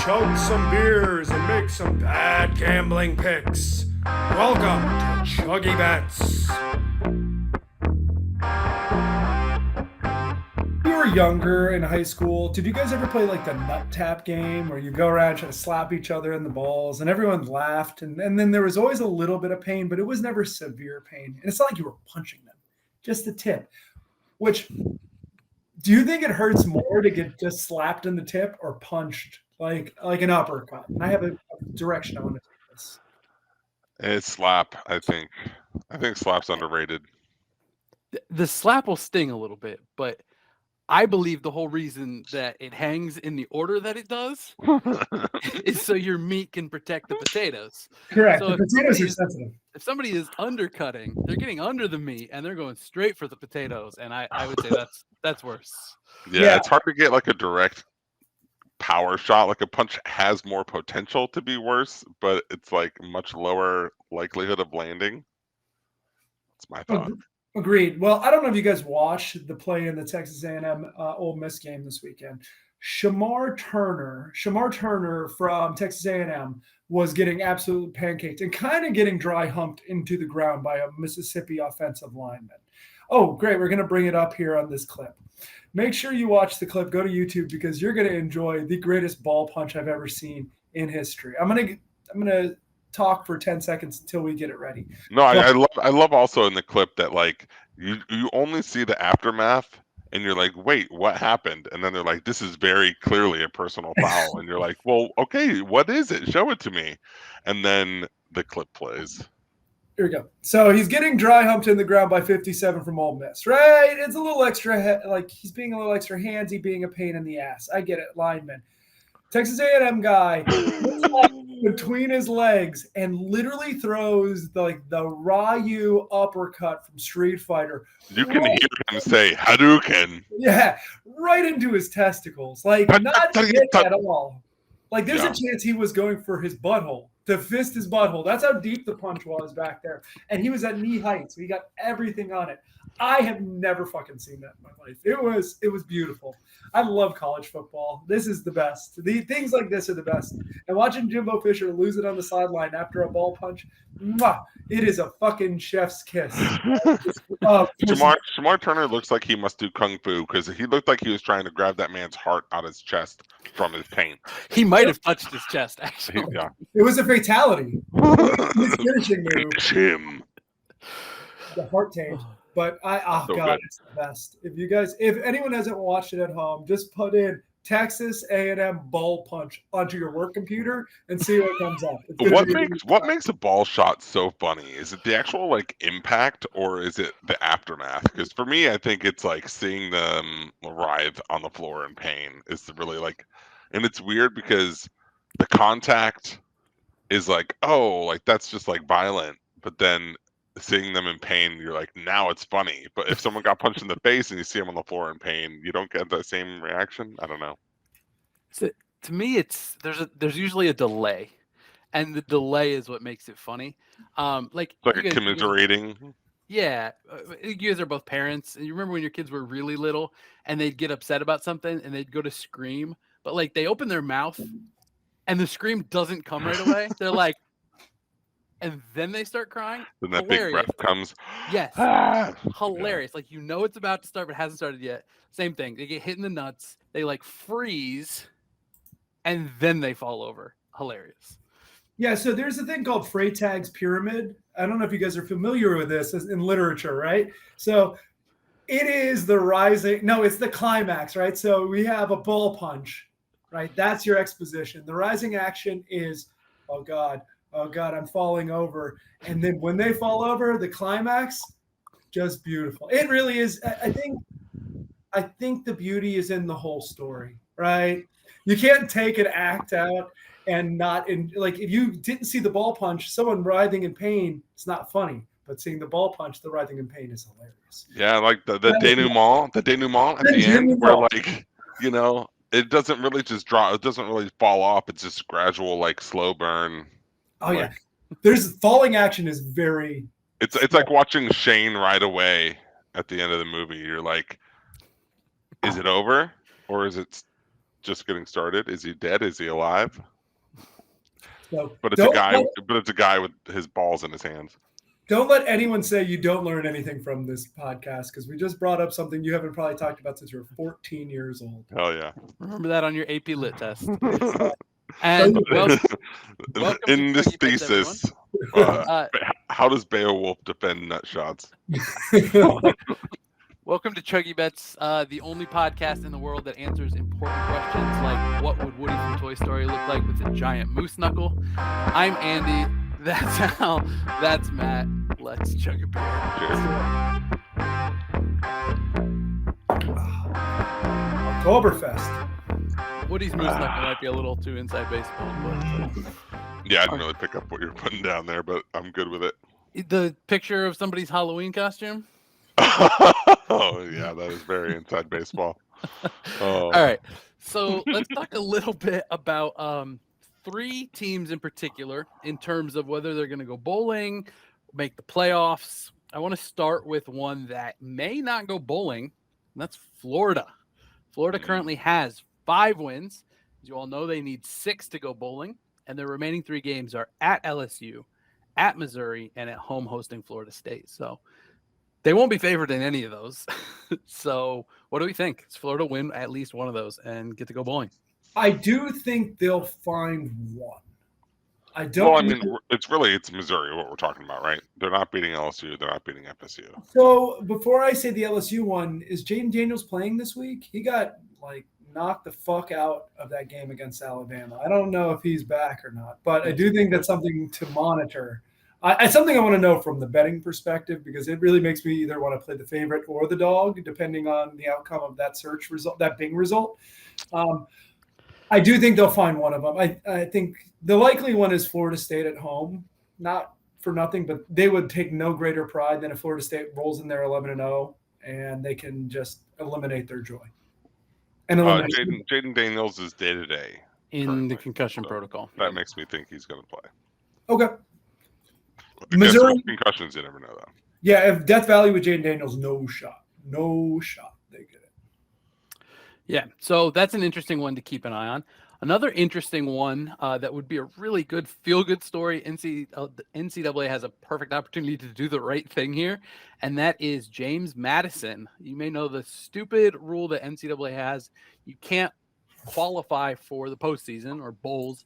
chug some beers and make some bad gambling picks. Welcome to ChuggieBets. When you were younger in high school, did you guys ever play like the nut tap game where you go around trying to slap each other in the balls and everyone laughed and then there was always a little bit of pain, but it was never severe pain. And it's not like you were punching them, just the tip. Which, do you think it hurts more to get just slapped in the tip or punched like an uppercut? And I have a direction I want to take this. It's slap, I think. I think slap's underrated. The slap will sting a little bit, but I believe the whole reason that it hangs in the order that it does is so your meat can protect the potatoes. Correct. So the potatoes are sensitive. If somebody is undercutting, they're getting under the meat and they're going straight for the potatoes. And I would say that's worse. Yeah, it's hard to get like a direct power shot. Like a punch has more potential to be worse, but it's like much lower likelihood of landing. That's my thought. Agreed. Well, I don't know if you guys watched the play in the Texas A&M Ole Miss game this weekend. Shamar Turner from Texas A&M was getting absolutely pancaked and kind of getting dry humped into the ground by a Mississippi offensive lineman. Oh, great. We're going to bring it up here on this clip. Make sure you watch the clip. Go to YouTube because you're going to enjoy the greatest ball punch I've ever seen in history. I'm going to talk for 10 seconds until we get it ready. No, I love also in the clip that like you only see the aftermath and you're like, wait, what happened? And then they're like, this is very clearly a personal foul. And you're like, well, okay, what is it? Show it to me. And then the clip plays. Here we go. So he's getting dry humped in the ground by 57 from Ole Miss, right? It's a little extra, like he's being a little extra handsy, being a pain in the ass. I get it, lineman. Texas A&M guy between his legs and literally throws the Ryu uppercut from Street Fighter. You can hear him say Hadouken. Yeah, right into his testicles. Like not hit at all. Like there's a chance he was going for his butthole, to fist his butthole. That's how deep the punch was back there. And he was at knee height, so he got everything on it. I have never fucking seen that in my life. It was beautiful. I love college football. This is the best. The things like this are the best. And watching Jimbo Fisher lose it on the sideline after a ball punch, it is a fucking chef's kiss. Shamar Turner looks like he must do kung fu because he looked like he was trying to grab that man's heart out of his chest from his pain. He might have touched his chest, actually. Yeah. It was a fatality. His finishing move. Finish him. The heart tape. But God, good. It's the best. If anyone hasn't watched it at home, just put in Texas A&M ball punch onto your work computer and see what comes up. What makes a ball shot so funny? Is it the actual like impact or is it the aftermath? Because for me, I think it's like seeing them writhe on the floor in pain is really like, and it's weird because the contact is like, oh, like that's just like violent, but then seeing them in pain, you're like, now it's funny. But if someone got punched in the face and you see them on the floor in pain, you don't get that same reaction. I don't know. So, to me, there's usually a delay, and the delay is what makes it funny. Like a commiserating. Yeah, you guys are both parents, and you remember when your kids were really little and they'd get upset about something and they'd go to scream, but like they open their mouth and the scream doesn't come right away. They're like. And then they start crying. Then that big breath comes. Yes. Hilarious. Yeah. Like, you know it's about to start, but it hasn't started yet. Same thing. They get hit in the nuts. They, like, freeze. And then they fall over. Hilarious. Yeah, so there's a thing called Freytag's pyramid. I don't know if you guys are familiar with this in literature, right? So it is the rising – no, it's the climax, right? So we have a ball punch, right? That's your exposition. The rising action is, oh, God, I'm falling over. And then when they fall over, the climax, just beautiful. It really is. I think the beauty is in the whole story, right? You can't take an act out and not like if you didn't see the ball punch, someone writhing in pain, it's not funny. But seeing the ball punch, the writhing in pain is hilarious. Yeah, like the denouement at the end where like, you know, it doesn't really just drop, it doesn't really fall off. It's just gradual, like slow burn. Oh yeah, there's falling action is very. It's like watching Shane ride away at the end of the movie. You're like, is it over or is it just getting started? Is he dead? Is he alive? So But it's a guy with his balls in his hands. Don't let anyone say you don't learn anything from this podcast, because we just brought up something you haven't probably talked about since you were 14 years old. Hell yeah. Remember that on your AP Lit test. And welcome in to this ChuggieBets, thesis, how does Beowulf defend nut shots? Welcome to ChuggieBets, the only podcast in the world that answers important questions like what would Woody from Toy Story look like with a giant moose knuckle? I'm Andy. That's Al. That's Matt. Let's chug a beer. Oktoberfest. Woody's moose knuckle might be a little too inside baseball, but yeah, I didn't really pick up what you were putting down there, but I'm good with it. The picture of somebody's Halloween costume. Oh yeah, that is very inside baseball. All right, so let's talk a little bit about three teams in particular in terms of whether they're going to go bowling, make the playoffs. I want to start with one that may not go bowling, and that's Florida. Florida currently has 5 wins. As you all know, they need 6 to go bowling, and their remaining 3 games are at LSU, at Missouri, and at home hosting Florida State. So they won't be favored in any of those. So what do we think? Does Florida win at least one of those and get to go bowling? I do think they'll find one. I don't. Well, I mean, it's Missouri what we're talking about, right? They're not beating LSU. They're not beating FSU. So before I say the LSU one, is James Daniels playing this week? He got knocked the fuck out of that game against Alabama. I don't know if he's back or not, but I do think that's something to monitor. It's something I want to know from the betting perspective, because it really makes me either want to play the favorite or the dog, depending on the outcome of that search result, that Bing result. I do think they'll find one of them. I think the likely one is Florida State at home. Not for nothing, but they would take no greater pride than if Florida State rolls in there 11-0 and they can just eliminate their joy. And Jaden Daniels is day-to-day in the concussion protocol. That makes me think he's going to play. Okay. Missouri concussions, you never know though. Yeah, if Death Valley with Jaden Daniels, no shot. They get it. Yeah, so that's an interesting one to keep an eye on. Another interesting one that would be a really good feel-good story. NCAA has a perfect opportunity to do the right thing here, and that is James Madison. You may know the stupid rule that NCAA has. You can't qualify for the postseason or bowls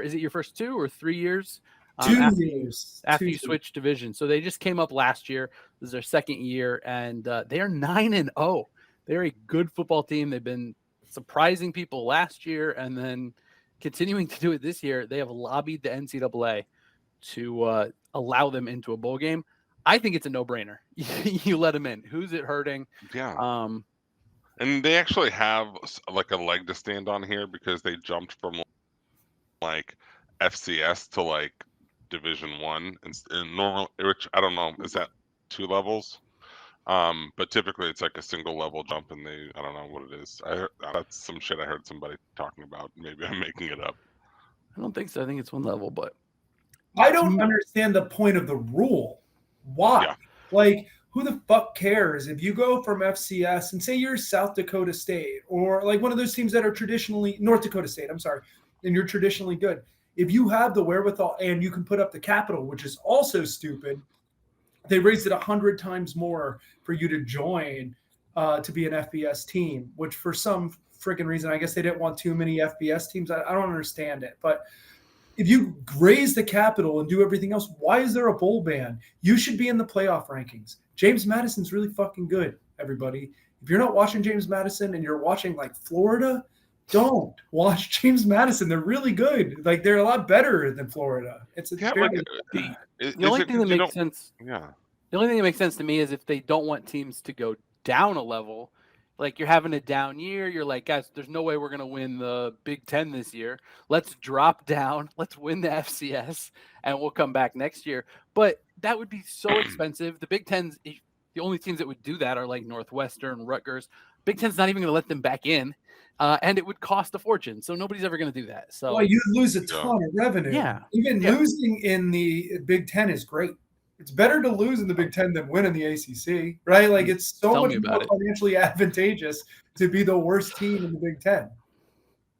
is it your first 2 or 3 years? 2 years. After you switch division. So they just came up last year. This is their second year, and they are 9-0. They're a good football team. They've been surprising people last year and then continuing to do it this year. They have lobbied the NCAA to allow them into a bowl game. I think it's a no-brainer. You let them in. Who's it hurting? Yeah. And they actually have like a leg to stand on here, because they jumped from like FCS to like Division 1 and normal, which I don't know, is that 2 levels? But typically it's like a single level jump, and I don't know what it is. That's some shit I heard somebody talking about. Maybe I'm making it up. I don't think so. I think it's 1 level, but I don't understand the point of the rule. Why? Yeah. Who the fuck cares if you go from FCS and say you're South Dakota State or like one of those teams that are traditionally North Dakota State, I'm sorry, and you're traditionally good. If you have the wherewithal and you can put up the capital, which is also stupid, they raised it 100 times more for you to join to be an FBS team, which for some freaking reason, I guess they didn't want too many FBS teams. I don't understand it. But if you raise the capital and do everything else, why is there a bowl ban? You should be in the playoff rankings. James Madison's really fucking good, everybody. If you're not watching James Madison and you're watching like Florida, don't watch James Madison. They're really good. Like, they're a lot better than Florida. It's the only thing that makes sense. Yeah. The only thing that makes sense to me is if they don't want teams to go down a level. Like, you're having a down year. You're like, guys, there's no way we're going to win the Big Ten this year. Let's drop down. Let's win the FCS, and we'll come back next year. But that would be so expensive. The Big Ten's, the only teams that would do that are like Northwestern, Rutgers. Big Ten's not even going to let them back in. And it would cost a fortune. So nobody's ever going to do that. So you'd lose a ton of revenue. Yeah. Even losing in the Big Ten is great. It's better to lose in the Big Ten than win in the ACC, right? Like, it's so much more financially advantageous to be the worst team in the Big Ten.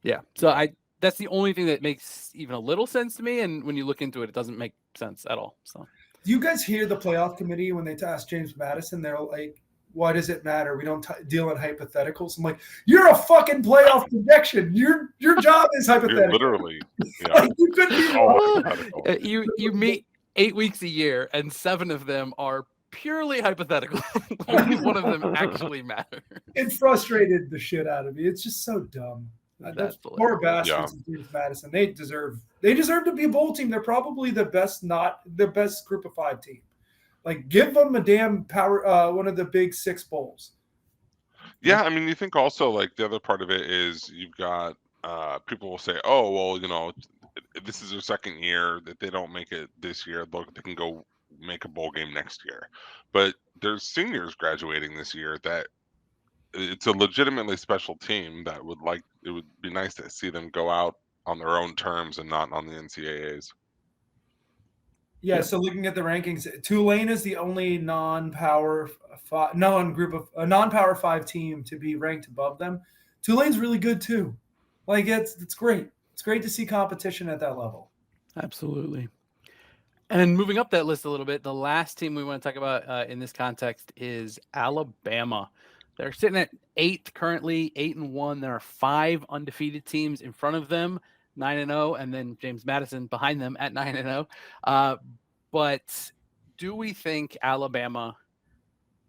Yeah. So that's the only thing that makes even a little sense to me. And when you look into it, it doesn't make sense at all. So Do you guys hear the playoff committee when they asked James Madison? They're like, "Why does it matter? We don't deal in hypotheticals." I'm like, "You're a fucking playoff projection. Your job is hypothetical. You're literally, yeah. Like, you could be Oh, hypothetical. you meet 8 weeks a year, and 7 of them are purely hypothetical. Only one of them actually matter. It frustrated the shit out of me. It's just so dumb. That's Poor bastards, James Madison. They deserve to be a bowl team. They're probably the best group of 5 team. Like, give them a damn power, one of the big 6 bowls. Yeah, I mean, you think also like the other part of it is you've got people will say, oh, well, this is their second year that they don't make it this year. They can go make a bowl game next year. But there's seniors graduating this year that it's a legitimately special team that it would be nice to see them go out on their own terms and not on the NCAA's. Yeah, so looking at the rankings, Tulane is the only non-power 5 team to be ranked above them. Tulane's really good too. Like, it's great. It's great to see competition at that level. Absolutely. And moving up that list a little bit, the last team we want to talk about in this context is Alabama. They're sitting at 8th currently, 8-1. There are 5 undefeated teams in front of them, 9-0, and then James Madison behind them at 9-0. But do we think Alabama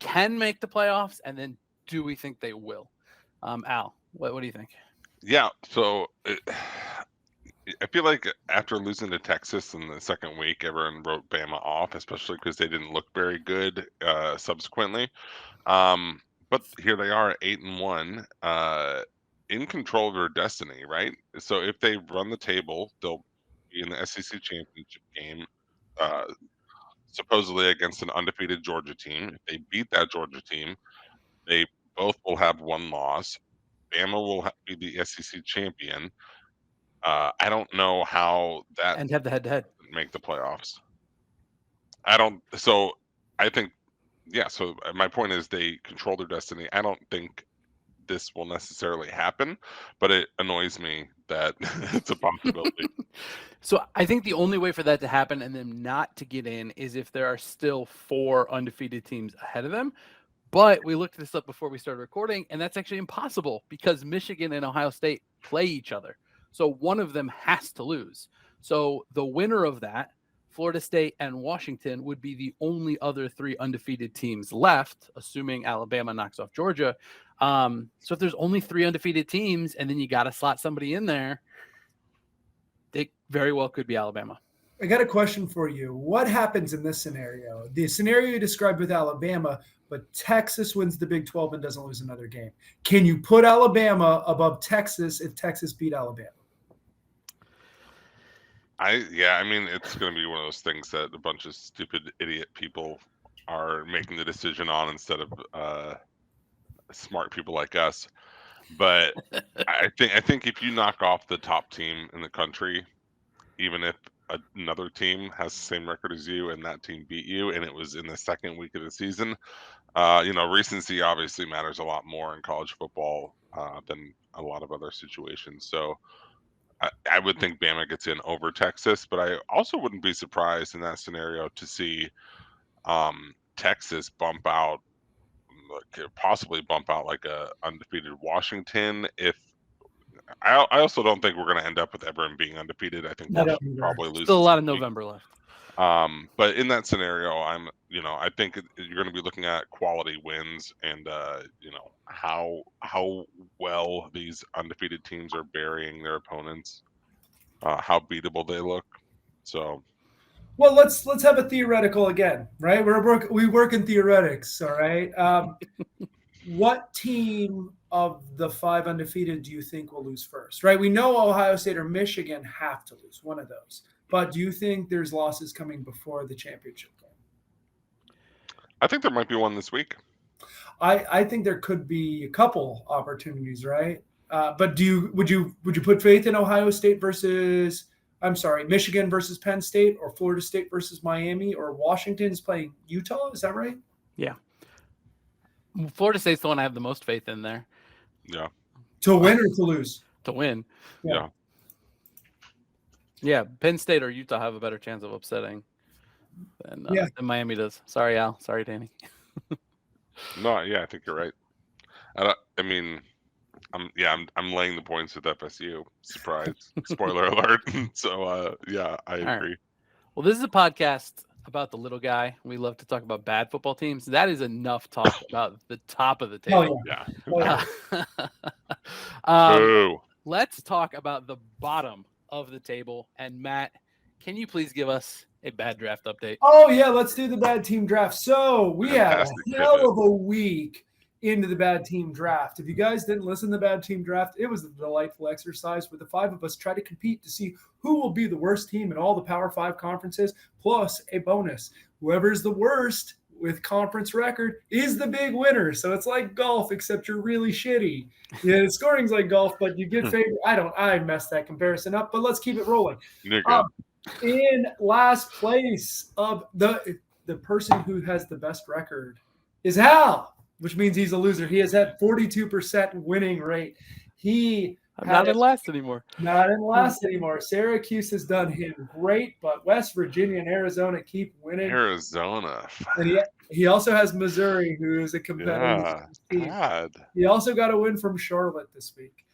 can make the playoffs? And then do we think they will? Al, what do you think? Yeah, so I feel like after losing to Texas in the second week, everyone wrote Bama off, especially because they didn't look very good subsequently. But here they are at 8-1, in control of their destiny, right? So if they run the table, they'll be in the SEC championship game, supposedly against an undefeated Georgia team. If they beat that Georgia team, they both will have 1 loss. Bama will be the SEC champion. I don't know how that and have the head-to-head make the playoffs. So I think, yeah. So my point is they control their destiny. I don't think this will necessarily happen, but it annoys me that it's a possibility. So I think the only way for that to happen and them not to get in is if there are still 4 undefeated teams ahead of them. But we looked this up before we started recording, and that's actually impossible because Michigan and Ohio State play each other. So one of them has to lose. So the winner of that, Florida State and Washington, would be the only other 3 undefeated teams left, assuming Alabama knocks off Georgia. So if there's only 3 undefeated teams and then you got to slot somebody in there, it very well could be Alabama. I got a question for you. What happens in this scenario? The scenario you described with Alabama, but Texas wins the Big 12 and doesn't lose another game. Can you put Alabama above Texas if Texas beat Alabama? I mean, it's going to be one of those things that a bunch of stupid idiot people are making the decision on instead of smart people like us. But I think if you knock off the top team in the country, even if another team has the same record as you and that team beat you and it was in the second week of the season, recency obviously matters a lot more in college football than a lot of other situations. So I would think Bama gets in over Texas, but I also wouldn't be surprised in that scenario to see Texas possibly bump out like a undefeated Washington. If I also don't think we're going to end up with everyone being undefeated. I think we'll probably lose. Still a lot of November left. But in that scenario, I think you're going to be looking at quality wins and how well these undefeated teams are burying their opponents, how beatable they look. So, well, let's have a theoretical again, right? We work in theoretics, all right. What team of the 5 undefeated do you think will lose first? Right? We know Ohio State or Michigan have to lose one of those. But do you think there's losses coming before the championship game? I think there might be one this week. I think there could be a couple opportunities, right? But would you put faith in Michigan versus Penn State, or Florida State versus Miami, or Washington's playing Utah? Is that right? Yeah. Florida State's the one I have the most faith in there. Yeah. To win or to lose? to win. Yeah. Yeah, Penn State or Utah have a better chance of upsetting than Miami does. Sorry, Al. Sorry, Danny. No, yeah, I think you're right. I mean, I'm laying the points with FSU. Surprise! Spoiler alert. So, yeah, I agree. Right. Well, this is a podcast about the little guy. We love to talk about bad football teams. That is enough talk about the top of the table. Boo. Let's talk about the bottom of the table. And Matt, can you please give us a bad draft update? Oh yeah, let's do the bad team draft. So we had Fantastic a hell pivot. of a week into the bad team draft. If you guys didn't listen to the bad team draft, it was a delightful exercise where the five of us try to compete to see who will be the worst team in all the Power 5 conferences, plus a bonus. Whoever's the worst with conference record is the big winner. So it's like golf, except you're really shitty. Yeah, the scoring's like golf, but you get favored. I messed that comparison up, but let's keep it rolling. You're good. In last place of the person who has the best record is Hal, which means he's a loser. He has had 42% winning rate. I'm not in last anymore. Not in last anymore. Syracuse has done him great, but West Virginia and Arizona keep winning. Arizona. And he also has Missouri, who is a competitor. Yeah, he also got a win from Charlotte this week.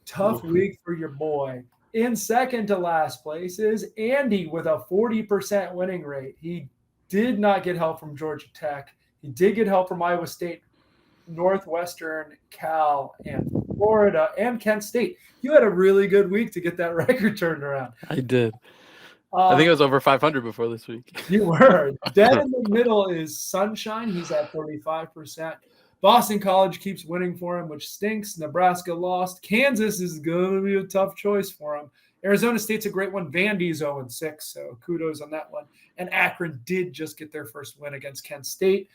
Tough week for your boy. In second to last place is Andy with a 40% winning rate. He did not get help from Georgia Tech. He did get help from Iowa State, Northwestern, Cal, and Florida, and Kent State. You had a really good week to get that record turned around. I did. I think it was over 500 before this week. You were. Dead in the middle is Sunshine. He's at 35%. Boston College keeps winning for him, which stinks. Nebraska lost. Kansas is going to be a tough choice for him. Arizona State's a great one. Vandy's 0-6, so kudos on that one. And Akron did just get their first win against Kent State.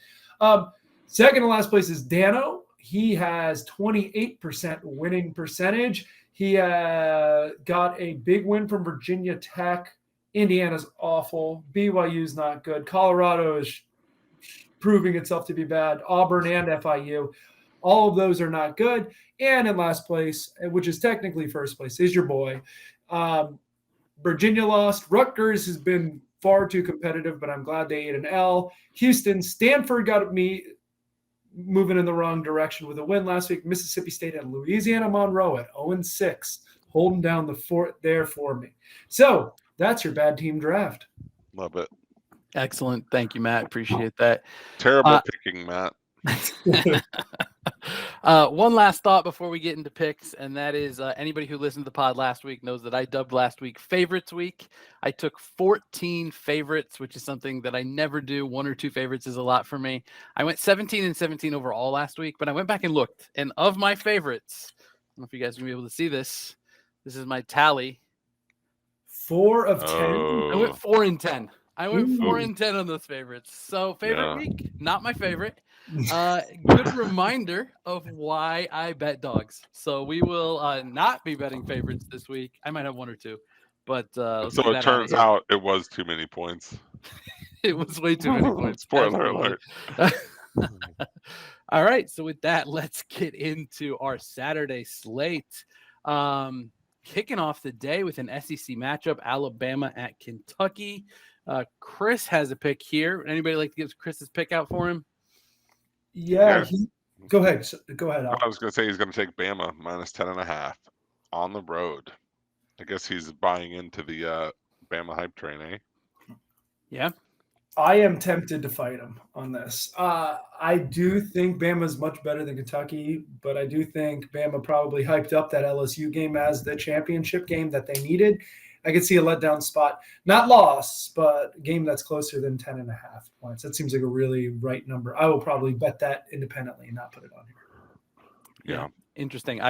Second to last place is Dano. He has 28% winning percentage. He got a big win from Virginia Tech. Indiana's awful. BYU's not good. Colorado is proving itself to be bad. Auburn and FIU. All of those are not good. And in last place, which is technically first place, is your boy. Virginia lost. Rutgers has been far too competitive, but I'm glad they ate an L. Houston, Stanford got me moving in the wrong direction with a win last week. Mississippi State and Louisiana Monroe at 0-6, holding down the fort there for me. So that's your bad team draft. Love it. Excellent. Thank you, Matt. Appreciate that. Terrible picking, Matt. One last thought before we get into picks, and that is anybody who listened to the pod last week knows that I dubbed last week Favorites Week. I took 14 favorites, which is something that I never do. 1 or 2 favorites is a lot for me. I went 17-17 overall last week, but I went back and looked, and of my favorites, I don't know if you guys are going to be able to see this. This is my tally. 4 of 10. I went 4-10. I went 4-10 on those favorites. So favorite week, not my favorite. Good reminder of why I bet dogs. So we will not be betting favorites this week. I might have 1 or 2, but so it turns out it was too many points. It was way too many points. Spoiler alert. All right. So with that, let's get into our Saturday slate. Kicking off the day with an SEC matchup, Alabama at Kentucky. Chris has a pick here. Anybody like to give Chris's pick out for him? Yeah. Go ahead. Al. I was going to say he's going to take Bama minus 10.5 on the road. I guess he's buying into the Bama hype train, eh? Yeah. I am tempted to fight him on this. I do think Bama is much better than Kentucky, but I do think Bama probably hyped up that LSU game as the championship game that they needed. I could see a letdown spot, not loss, but a game that's closer than 10.5 points. That seems like a really right number. I will probably bet that independently and not put it on here. Yeah. Interesting.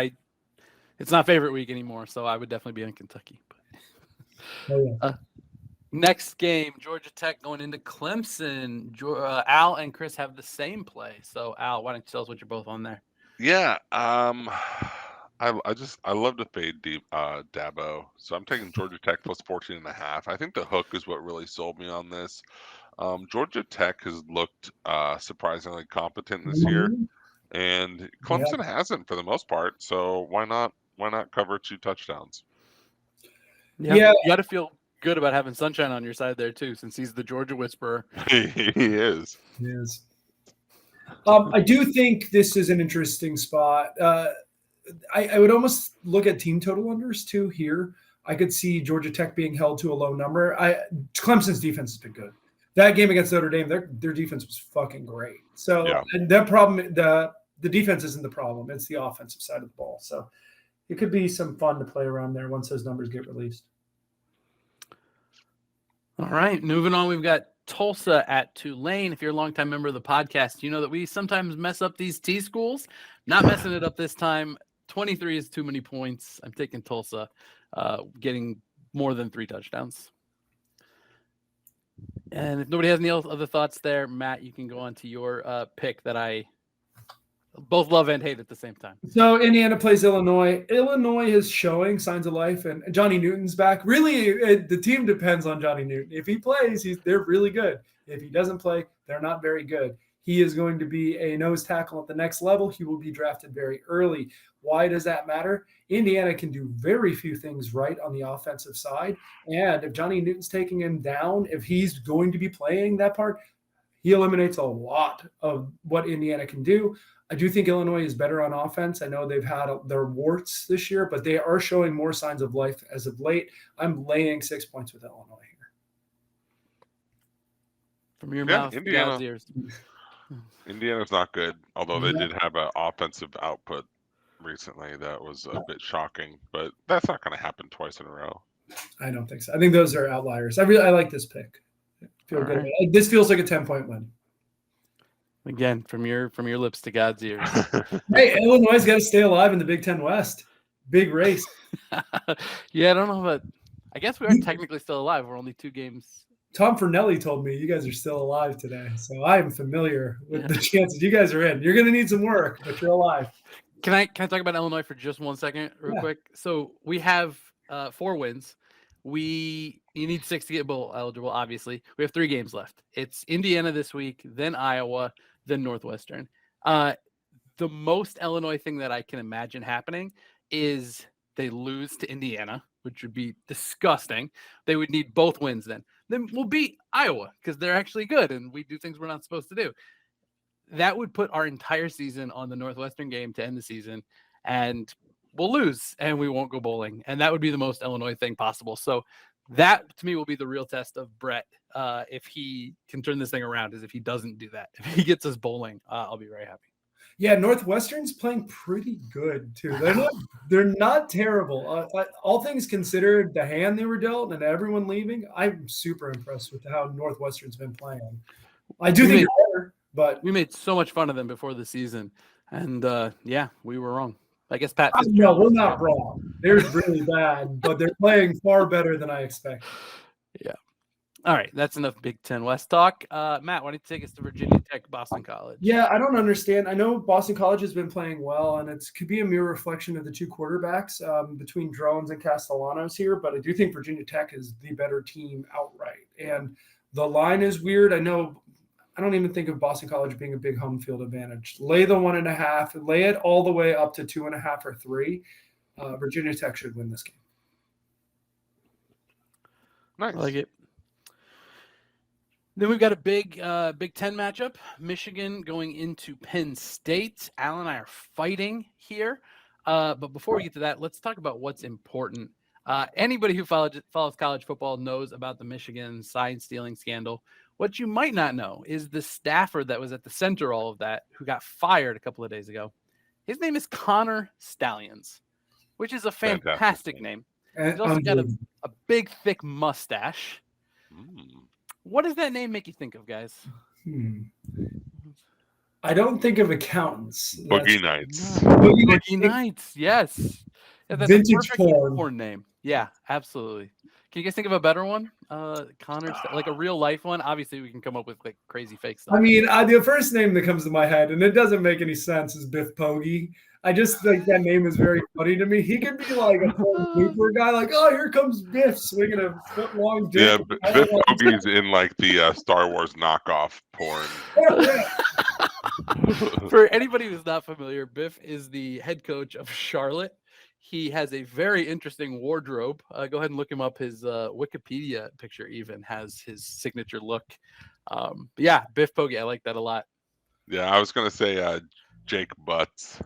It's not favorite week anymore, so I would definitely be in Kentucky. But. Next game, Georgia Tech going into Clemson. Al and Chris have the same play. So Al, why don't you tell us what you're both on there? Yeah. I love to fade Dabo, so I'm taking Georgia Tech plus 14.5. I think the hook is what really sold me on this. Georgia Tech has looked surprisingly competent this year, and Clemson hasn't for the most part. So why not Why not cover 2 touchdowns? Yeah. You got to feel good about having Sunshine on your side there too, since he's the Georgia Whisperer. He is. Yes. I do think this is an interesting spot. I would almost look at team total unders too here. I could see Georgia Tech being held to a low number. Clemson's defense has been good. That game against Notre Dame, their defense was fucking great. So Yeah. and that problem, the defense isn't the problem. It's the offensive side of the ball. So it could be some fun to play around there once those numbers get released. All right, moving on. We've got Tulsa at Tulane. If you're a longtime member of the podcast, you know that we sometimes mess up these T schools. Not messing it up this time. 23 is too many points. I'm taking Tulsa, getting more than 3 touchdowns. And if nobody has any other thoughts there, Matt, you can go on to your pick that I both love and hate at the same time. So Indiana plays Illinois. Illinois is showing signs of life, and Johnny Newton's back. Really, the team depends on Johnny Newton. If he plays, they're really good. If he doesn't play, they're not very good. He is going to be a nose tackle at the next level. He will be drafted very early. Why does that matter? Indiana can do very few things right on the offensive side. And if Johnny Newton's taking him down, if he's going to be playing that part, he eliminates a lot of what Indiana can do. I do think Illinois is better on offense. I know they've had their warts this year, but they are showing more signs of life as of late. I'm laying 6 points with Illinois here. From your mouth to God's ears. Indiana's not good, although they did have an offensive output recently that was a bit shocking, but that's not going to happen twice in a row. I don't think so. I think those are outliers. I like this pick. Feel good. Right. This feels like a 10-point win. Again, from your lips to God's ears. Hey, Illinois got to stay alive in the Big Ten West. Big race. Yeah, I don't know, but I guess we are technically still alive. We're only 2 games. Tom Fernelli told me you guys are still alive today, so I am familiar with the chances you guys are in. You're going to need some work, but you're alive. Can I talk about Illinois for just 1 second, real quick? So we have 4 wins. You need 6 to get bowl eligible, obviously. We have 3 games left. It's Indiana this week, then Iowa, then Northwestern. The most Illinois thing that I can imagine happening is they lose to Indiana, which would be disgusting. They would need both wins then. Then we'll beat Iowa because they're actually good and we do things we're not supposed to do. That would put our entire season on the Northwestern game to end the season, and we'll lose and we won't go bowling. And that would be the most Illinois thing possible. So that to me will be the real test of Brett. If he can turn this thing around, is if he doesn't do that. If he gets us bowling, I'll be very happy. Yeah, Northwestern's playing pretty good too. They're not terrible. All things considered, the hand they were dealt and everyone leaving, I'm super impressed with how Northwestern's been playing. I do think they're better, but we made so much fun of them before the season, and we were wrong. I guess Pat. No, we're not wrong. They're really bad, but they're playing far better than I expected. Yeah. All right, that's enough Big Ten West talk. Matt, why don't you take us to Virginia Tech, Boston College? Yeah, I don't understand. I know Boston College has been playing well, and it could be a mere reflection of the 2 quarterbacks between Drones and Castellanos here, but I do think Virginia Tech is the better team outright. And the line is weird. I don't even think of Boston College being a big home field advantage. Lay the 1.5, lay it all the way up to 2.5 or 3. Virginia Tech should win this game. Nice. I like it. Then we've got a big Big Ten matchup. Michigan going into Penn State. Al and I are fighting here. But before we get to that, let's talk about what's important. Anybody who follows college football knows about the Michigan sign stealing scandal. What you might not know is the staffer that was at the center of all of that, who got fired a couple of days ago. His name is Connor Stallions, which is a fantastic name. He's also got a big, thick mustache. What does that name make you think of, guys? I don't think of accountants. Boogie Nights. Boogie Nights, yes. Yeah, that's vintage a perfect porn name. Yeah, absolutely. Can you guys think of a better one? Connor, like a real life one? Obviously, we can come up with like crazy fake stuff. I mean, the first name that comes to my head, and it doesn't make any sense, is Biff Poggi. I just think that name is very funny to me. He could be like a blooper guy, like, oh, here comes Biff swinging a foot-long dick. Yeah, Biff Poggi's in like the Star Wars knockoff porn. For anybody who's not familiar, Biff is the head coach of Charlotte. He has a very interesting wardrobe. Go ahead and look him up. His Wikipedia picture even has his signature look. But yeah, Biff Poggi, I like that a lot. Yeah, I was gonna say Jake Butts.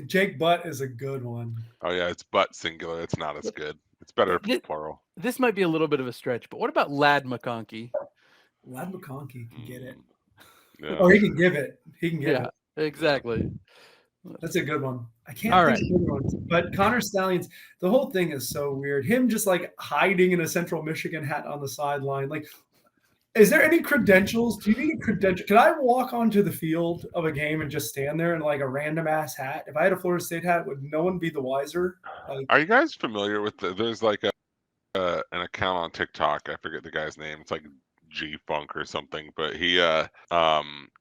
Jake Butt is a good one. Oh yeah, it's butt singular. It's not as good. It's better plural. This might be a little bit of a stretch, but what about Lad McConkey? Lad McConkey can get it. Yeah. Or he can give it. He can give it. Exactly. That's a good one. I can't All think right. of other ones. But Connor Stallions, the whole thing is so weird. Him just like hiding in a Central Michigan hat on the sideline. Like, is there any credentials? Do you need a credential? Can I walk onto the field of a game and just stand there in like a random ass hat? If I had a Florida State hat, would no one be the wiser? Like, Are you guys familiar with there's like an account on TikTok, I forget the guy's name. It's like G Funk or something, but he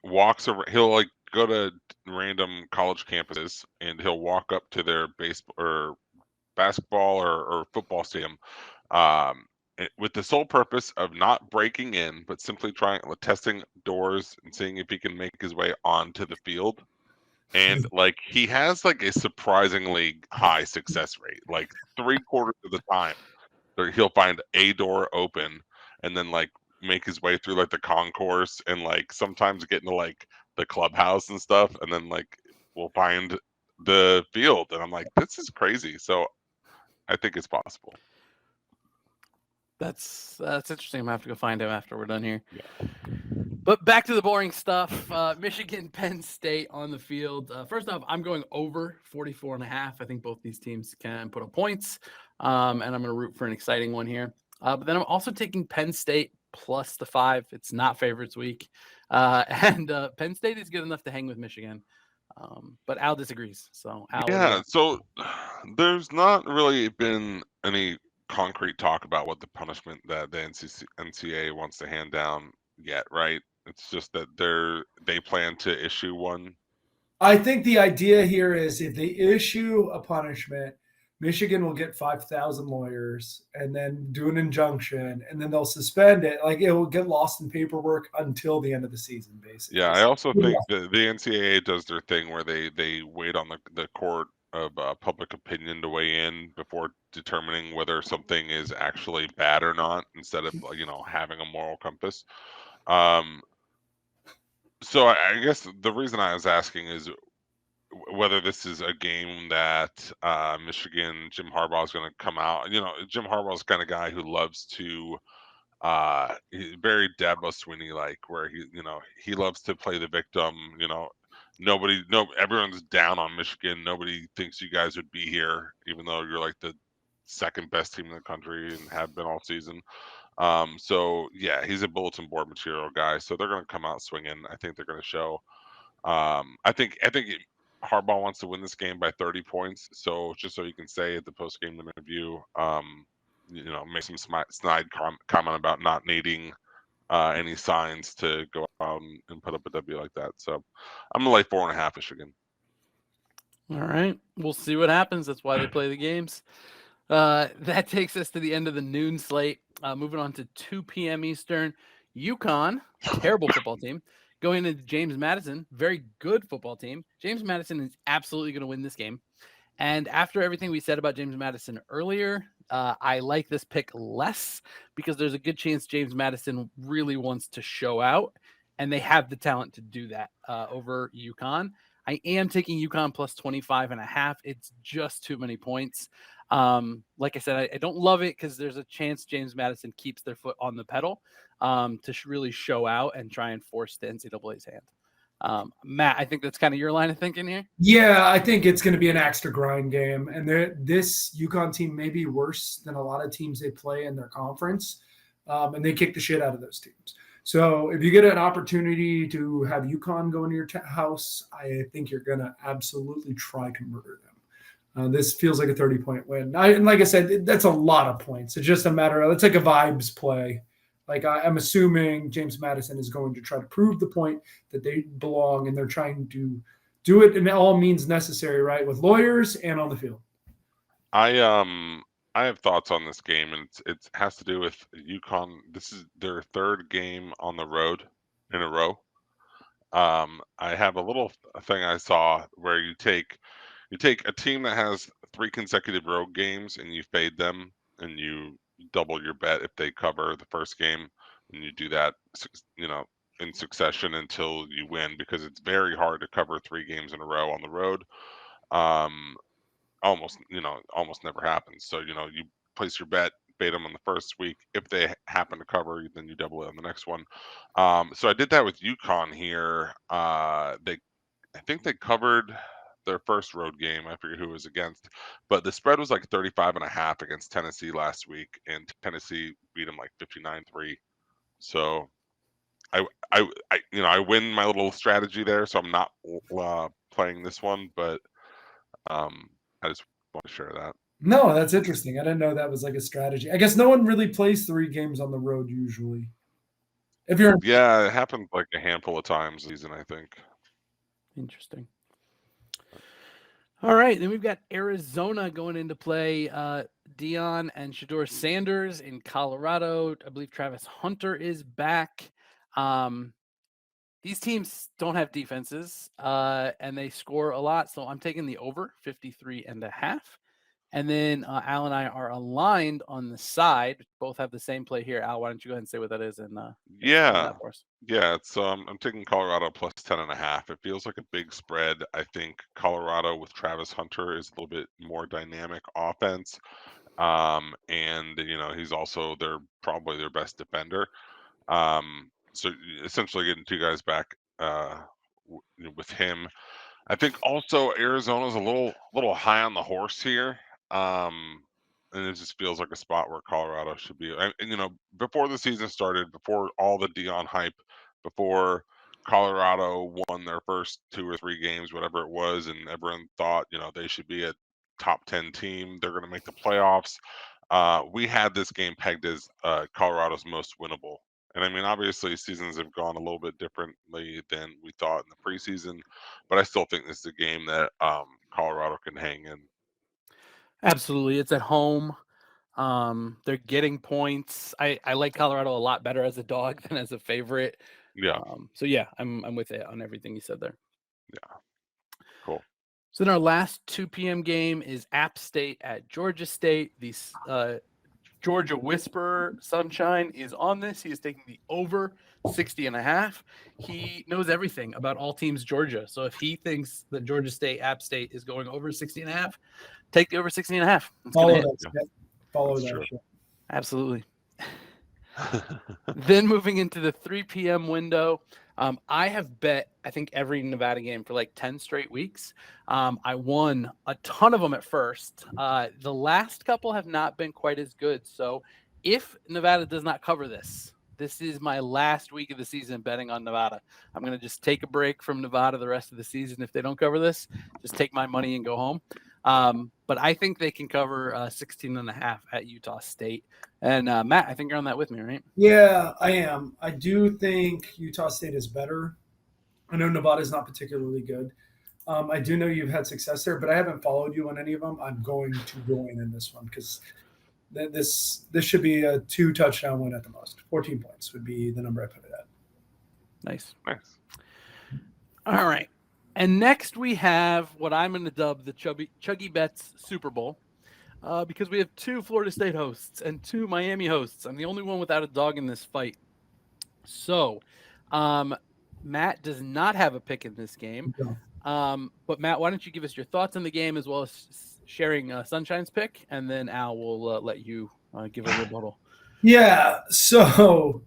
walks around, he'll like go to random college campuses and he'll walk up to their baseball or basketball or football stadium with the sole purpose of not breaking in, but simply testing doors and seeing if he can make his way onto the field. And like he has like a surprisingly high success rate, like 3/4 of the time he'll find a door open and then like make his way through like the concourse and like sometimes get into like the clubhouse and stuff, and then like we'll find the field, and I'm like, this is crazy. So I think it's possible. That's interesting. I'm gonna have to go find him after we're done here. Yeah. But back to the boring stuff. Michigan, Penn State on the field. First off, I'm going over 44.5. I think both these teams can put up points. And I'm going to root for an exciting one here. But then I'm also taking Penn State plus the 5. It's not favorites week. And Penn State is good enough to hang with Michigan. But Al disagrees. So Al, yeah, so there's not really been any concrete talk about what the punishment that the NCAA wants to hand down yet, right? It's just that they plan to issue one. I think the idea here is if they issue a punishment, Michigan will get 5,000 lawyers and then do an injunction, and then they'll suspend it. Like it will get lost in paperwork until the end of the season, basically. Yeah, I also think the NCAA does their thing where they wait on the court of public opinion to weigh in before determining whether something is actually bad or not, instead of having a moral compass. So I guess the reason I was asking is whether this is a game that Michigan, Jim Harbaugh is going to come out. Jim Harbaugh is the kind of guy who loves to he's very Dabo Swinney like, where he loves to play the victim. Everyone's down on Michigan. Nobody thinks you guys would be here, even though you're like the second best team in the country and have been all season. So yeah, he's a bulletin board material guy. So they're going to come out swinging. I think they're going to show. I think Harbaugh wants to win this game by 30 points. So just so you can say at the post game interview, make some snide comment about not needing any signs to go out and put up a W like that. So I'm gonna lay 4.5 Michigan. All right, we'll see what happens. That's why they play the games. That takes us to the end of the noon slate. Moving on to 2 p.m. Eastern. UConn, terrible football team, going into James Madison, very good football team. James Madison is absolutely going to win this game. And after everything we said about James Madison earlier, I like this pick less because there's a good chance James Madison really wants to show out, and they have the talent to do that over UConn. I am taking UConn plus 25.5. It's just too many points. Like I said, I don't love it because there's a chance James Madison keeps their foot on the pedal to really show out and try and force the NCAA's hand. Matt, I think that's kind of your line of thinking here. Yeah, I think it's going to be an extra grind game. And this UConn team may be worse than a lot of teams they play in their conference. And they kick the shit out of those teams. So if you get an opportunity to have UConn go into your house, I think you're going to absolutely try to murder them. This feels like a 30-point win. And like I said, that's a lot of points. It's just a matter of, it's like a vibes play. Like I'm assuming James Madison is going to try to prove the point that they belong, and they're trying to do it in all means necessary, right, with lawyers and on the field. I have thoughts on this game, and it has to do with UConn. This is their third game on the road in a row. I have a little thing I saw where you take You take a team that has 3 consecutive road games and you fade them and you double your bet if they cover the first game, and you do that, in succession until you win, because it's very hard to cover 3 games in a row on the road. Almost never happens. So, you place your bet, bait them on the first week. If they happen to cover, then you double it on the next one. So I did that with UConn here. I think they covered their first road game. I forget who it was against, but the spread was like 35.5 against Tennessee last week, and Tennessee beat them like 59-3. So I win my little strategy there. So I'm not playing this one, but I just want to share that. No, that's interesting. I didn't know that was like a strategy. I guess no one really plays 3 games on the road usually. Yeah, it happened like a handful of times this season, I think. Interesting. All right, then we've got Arizona going into play. Dion and Shedeur Sanders in Colorado. I believe Travis Hunter is back. These teams don't have defenses, and they score a lot, so I'm taking the over 53.5. And then Al and I are aligned on the side. Both have the same play here. Al, why don't you go ahead and say what that is? And yeah, it's I'm taking Colorado plus 10.5. It feels like a big spread. I think Colorado with Travis Hunter is a little bit more dynamic offense, and he's also probably their best defender. So essentially getting 2 guys back with him. I think also Arizona's a little high on the horse here. And it just feels like a spot where Colorado should be. And before the season started, before all the Dion hype, before Colorado won their first 2 or 3 games, whatever it was, and everyone thought they should be a top 10 team, they're going to make the playoffs. We had this game pegged as Colorado's most winnable. And I mean, obviously, seasons have gone a little bit differently than we thought in the preseason, but I still think this is a game that Colorado can hang in. Absolutely. It's at home. They're getting points. I like Colorado a lot better as a dog than as a favorite. Yeah. So yeah, I'm with it on everything you said there. Yeah. Cool. So then our last 2 p.m. game is App State at Georgia State. The Georgia Whisperer Sunshine is on this. He is taking the over 60.5. He knows everything about all teams Georgia. So if he thinks that Georgia State, App State is going over 60.5, take the over 60.5. Follow that. Absolutely. Then moving into the 3 p.m. window, I have bet, I think, every Nevada game for like 10 straight weeks. I won a ton of them at first. The last couple have not been quite as good. So if Nevada does not cover this is my last week of the season betting on Nevada. I'm going to just take a break from Nevada the rest of the season. If they don't cover this, just take my money and go home. But I think they can cover 16.5 at Utah State. And Matt, I think you're on that with me, right? Yeah, I am. I do think Utah State is better. I know Nevada is not particularly good. I do know you've had success there, but I haven't followed you on any of them. I'm going to go in this one because this should be a 2 touchdown win at the most. 14 points would be the number I put it at. Nice. All right. And next we have what I'm going to dub the ChuggieBets Super Bowl, because we have 2 Florida State hosts and 2 Miami hosts. I'm the only one without a dog in this fight. So Matt does not have a pick in this game. But Matt, why don't you give us your thoughts on the game as well as sharing Sunshine's pick, and then Al will let you give a rebuttal. Yeah, so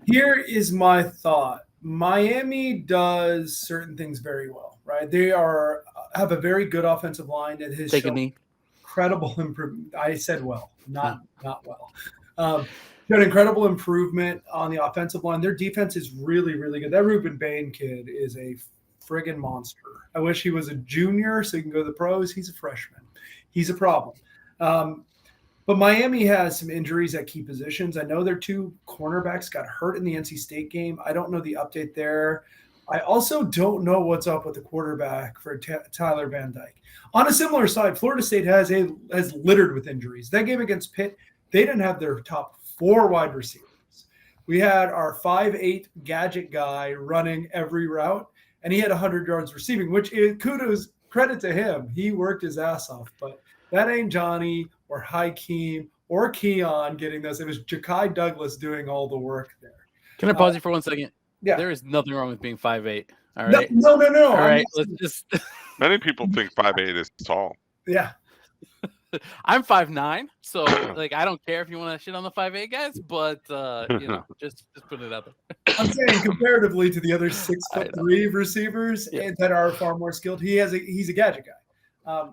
here is my thought. Miami does certain things very well, right? They have a very good offensive line that has shown incredible improvement. I said well, not well. Showed incredible improvement on the offensive line. Their defense is really, really good. That Ruben Bain kid is a friggin' monster. I wish he was a junior so he can go to the pros. He's a freshman. He's a problem. But Miami has some injuries at key positions. I know their 2 cornerbacks got hurt in the NC State game. I don't know the update there. I also don't know what's up with the quarterback for Tyler Van Dyke. On a similar side, Florida State has littered with injuries. That game against Pitt, they didn't have their top 4 wide receivers. We had our 5'8" gadget guy running every route, and he had 100 yards receiving, which is credit to him. He worked his ass off, but that ain't Johnny or Hakeem or Keon getting those. It was Ja'Kai Douglas doing all the work there. Can I pause you for 1 second? Yeah. There is nothing wrong with being 5'8". All right. No. All right. Let's just. Many people think 5'8" is tall. Yeah. I'm 5'9", so like I don't care if you want to shit on the 5'8" guys, but just put it out there. I'm saying comparatively to the other 6'3" receivers that are far more skilled, he's a gadget guy.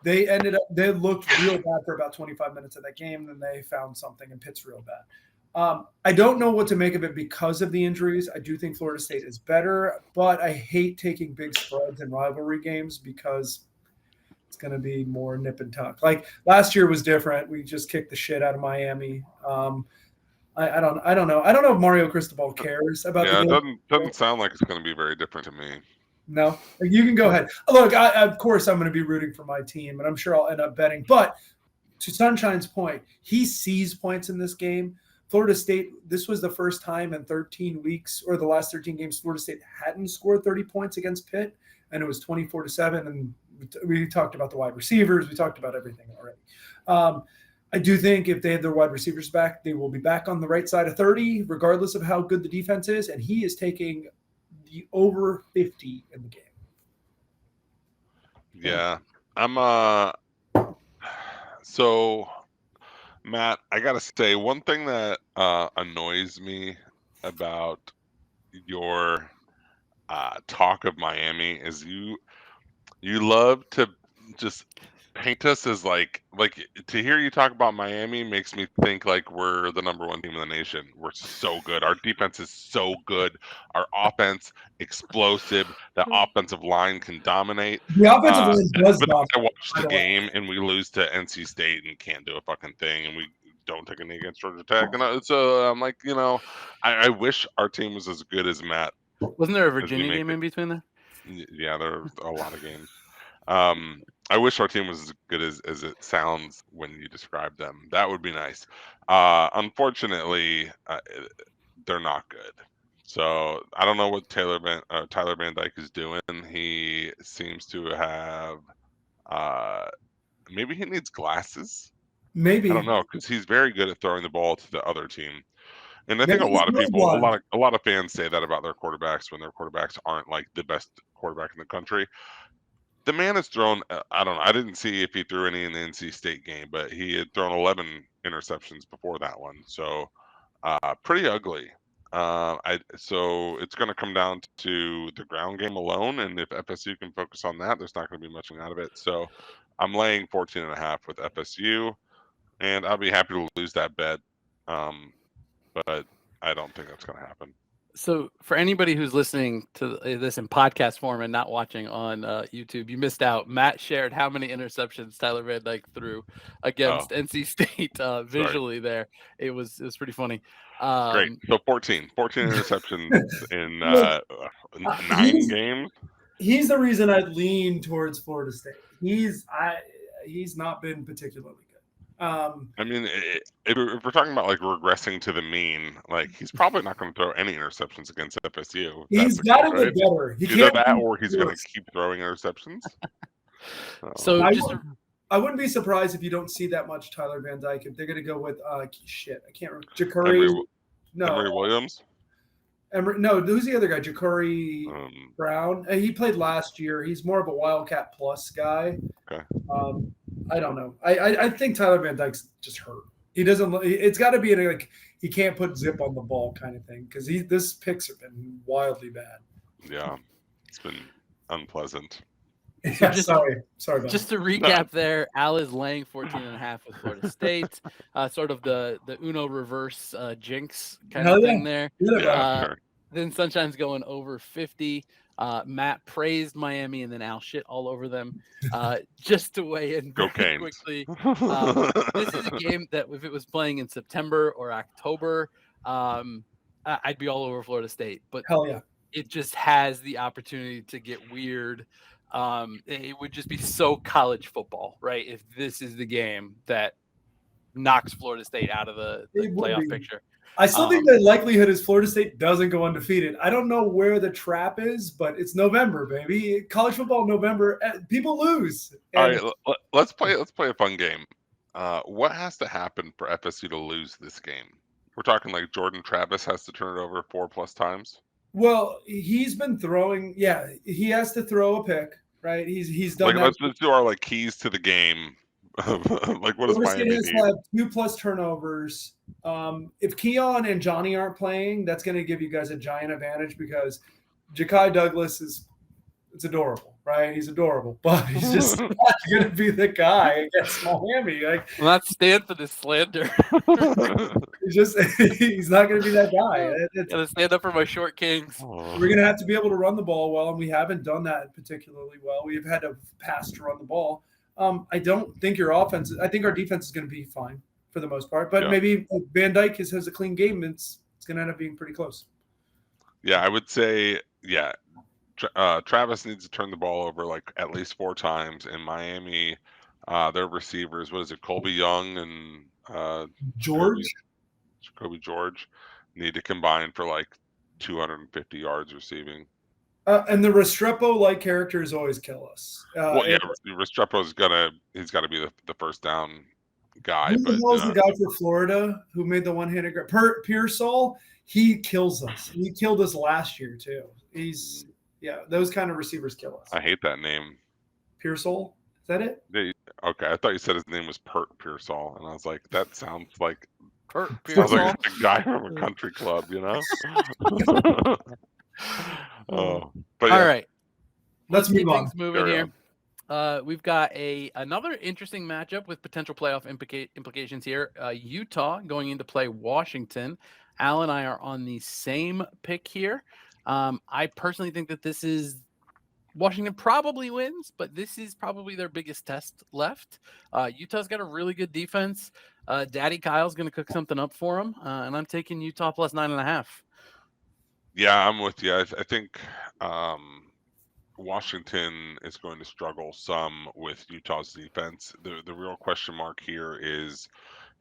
They looked real bad for about 25 minutes of that game, and they found something, and Pitt's real bad. I don't know what to make of it because of the injuries. I do think Florida State is better, but I hate taking big spreads in rivalry games because it's going to be more nip and tuck. Like last year was different. We just kicked the shit out of Miami. I don't know. I don't know if Mario Cristobal cares about the game. It doesn't sound like it's going to be very different to me. No, you can go ahead. Look, of course I'm going to be rooting for my team, and I'm sure I'll end up betting. But to Sunshine's point, he sees points in this game. Florida State, this was the first time in 13 weeks or the last 13 games Florida State hadn't scored 30 points against Pitt, and it was 24-7. And we talked about the wide receivers. We talked about everything already. I do think if they have their wide receivers back, they will be back on the right side of 30, regardless of how good the defense is. And he is taking the over 50 in the game. Yeah. So Matt, I got to say one thing that annoys me about your talk of Miami is you love to just paint us as like to hear you talk about Miami makes me think like we're the number one team in the nation. We're so good. Our defense is so good. Our offense explosive. The offensive line can dominate. The offensive line does dominate. I watch the game and we lose to NC State and can't do a fucking thing, and we don't take a knee against Georgia Tech. And so I'm like, I wish our team was as good as Matt. Wasn't there a Virginia game in between that? Yeah, there are a lot of games. I wish our team was as good as it sounds when you describe them. That would be nice. Unfortunately, they're not good. So I don't know what Tyler Van Dyke is doing. He seems to have maybe he needs glasses. Maybe I don't know, because he's very good at throwing the ball to the other team. And I think a lot of fans say that about their quarterbacks when their quarterbacks aren't like the best quarterback in the country. The man has thrown, I don't know, I didn't see if he threw any in the NC State game, but he had thrown 11 interceptions before that one. So pretty ugly. So it's going to come down to the ground game alone. And if FSU can focus on that, there's not going to be much out of it. So I'm laying 14.5 with FSU, and I'll be happy to lose that bet. But I don't think that's going to happen. So for anybody who's listening to this in podcast form and not watching on YouTube, you missed out. Matt shared how many interceptions Tyler Van Dyke threw against NC State visually. There, it was pretty funny. Great. So 14 interceptions in 9 games. He's the reason I lean towards Florida State. He's not been particularly good. I mean, if we're talking about like regressing to the mean, like he's probably not going to throw any interceptions against FSU. He's got to get better. Either that, or he's going to keep throwing interceptions. So I wouldn't be surprised if you don't see that much Tyler Van Dyke. If they're going to go with I can't remember. Ja'Cory. Emery Williams. No, who's the other guy? Ja'Cory Brown. He played last year. He's more of a Wildcat Plus guy. Okay. I don't know. I think Tyler Van Dyke's just hurt. He doesn't. It's got to be like he can't put zip on the ball kind of thing because this picks have been wildly bad. Yeah, it's been unpleasant. Yeah, sorry about just to recap there, Al is laying 14.5 with Florida State, sort of the Uno reverse jinx kind of thing there. Sure. Then Sunshine's going over 50. Matt praised Miami, and then Al shit all over them. Just to weigh in very quickly, this is a game that if it was playing in September or October, I'd be all over Florida State. But hell yeah, it just has the opportunity to get weird. It would just be so college football, right? If this is the game that knocks Florida State out of the playoff picture. I still think the likelihood is Florida State doesn't go undefeated. I don't know where the trap is, but it's November, baby. College football, November, people lose. All right, let's play a fun game. What has to happen for FSU to lose this game? We're talking like Jordan Travis has to turn it over 4+ times. Well, he's been throwing. Yeah, he has to throw a pick, right? He's done that. Let's do our like keys to the game. Like what does Miami has need? had 2+ turnovers. If Keon and Johnny aren't playing, that's going to give you guys a giant advantage because Ja'Kai Douglas it's adorable, right? He's adorable, but he's just not going to be the guy against Miami. Like, will not stand for this slander. he's not going to be that guy. Gotta stand up for my short kings. We're going to have to be able to run the ball well, and we haven't done that particularly well. We've had to pass to run the ball. I don't think your offense. I think our defense is going to be fine for the most part, but maybe Van Dyke has a clean game. It's going to end up being pretty close. Yeah, I would say Travis needs to turn the ball over like at least 4 times. In Miami, their receivers, what is it, Colby Young and Jacoby George, need to combine for like 250 yards receiving. And the Restrepo-like characters always kill us. Restrepo's he's got to be the first down guy. Who the hell is the guy for Florida who made the one-handed grab? Pearsall, he kills us. He killed us last year too. Those kind of receivers kill us. I hate that name. Pearsall, is that it? Okay, I thought you said his name was Pert Pearsall, and I was like, that sounds like Pert Pearsall, like a guy from a country club, you know? But all right, let's move on. Things moving here. We've got another interesting matchup with potential playoff implications here. Utah going in to play Washington. Al and I are on the same pick here. I personally think that this is Washington probably wins, but this is probably their biggest test left. Utah's got a really good defense. Daddy Kyle's going to cook something up for them, and I'm taking Utah plus 9.5. Yeah, I'm with you. I think Washington is going to struggle some with Utah's defense. The real question mark here is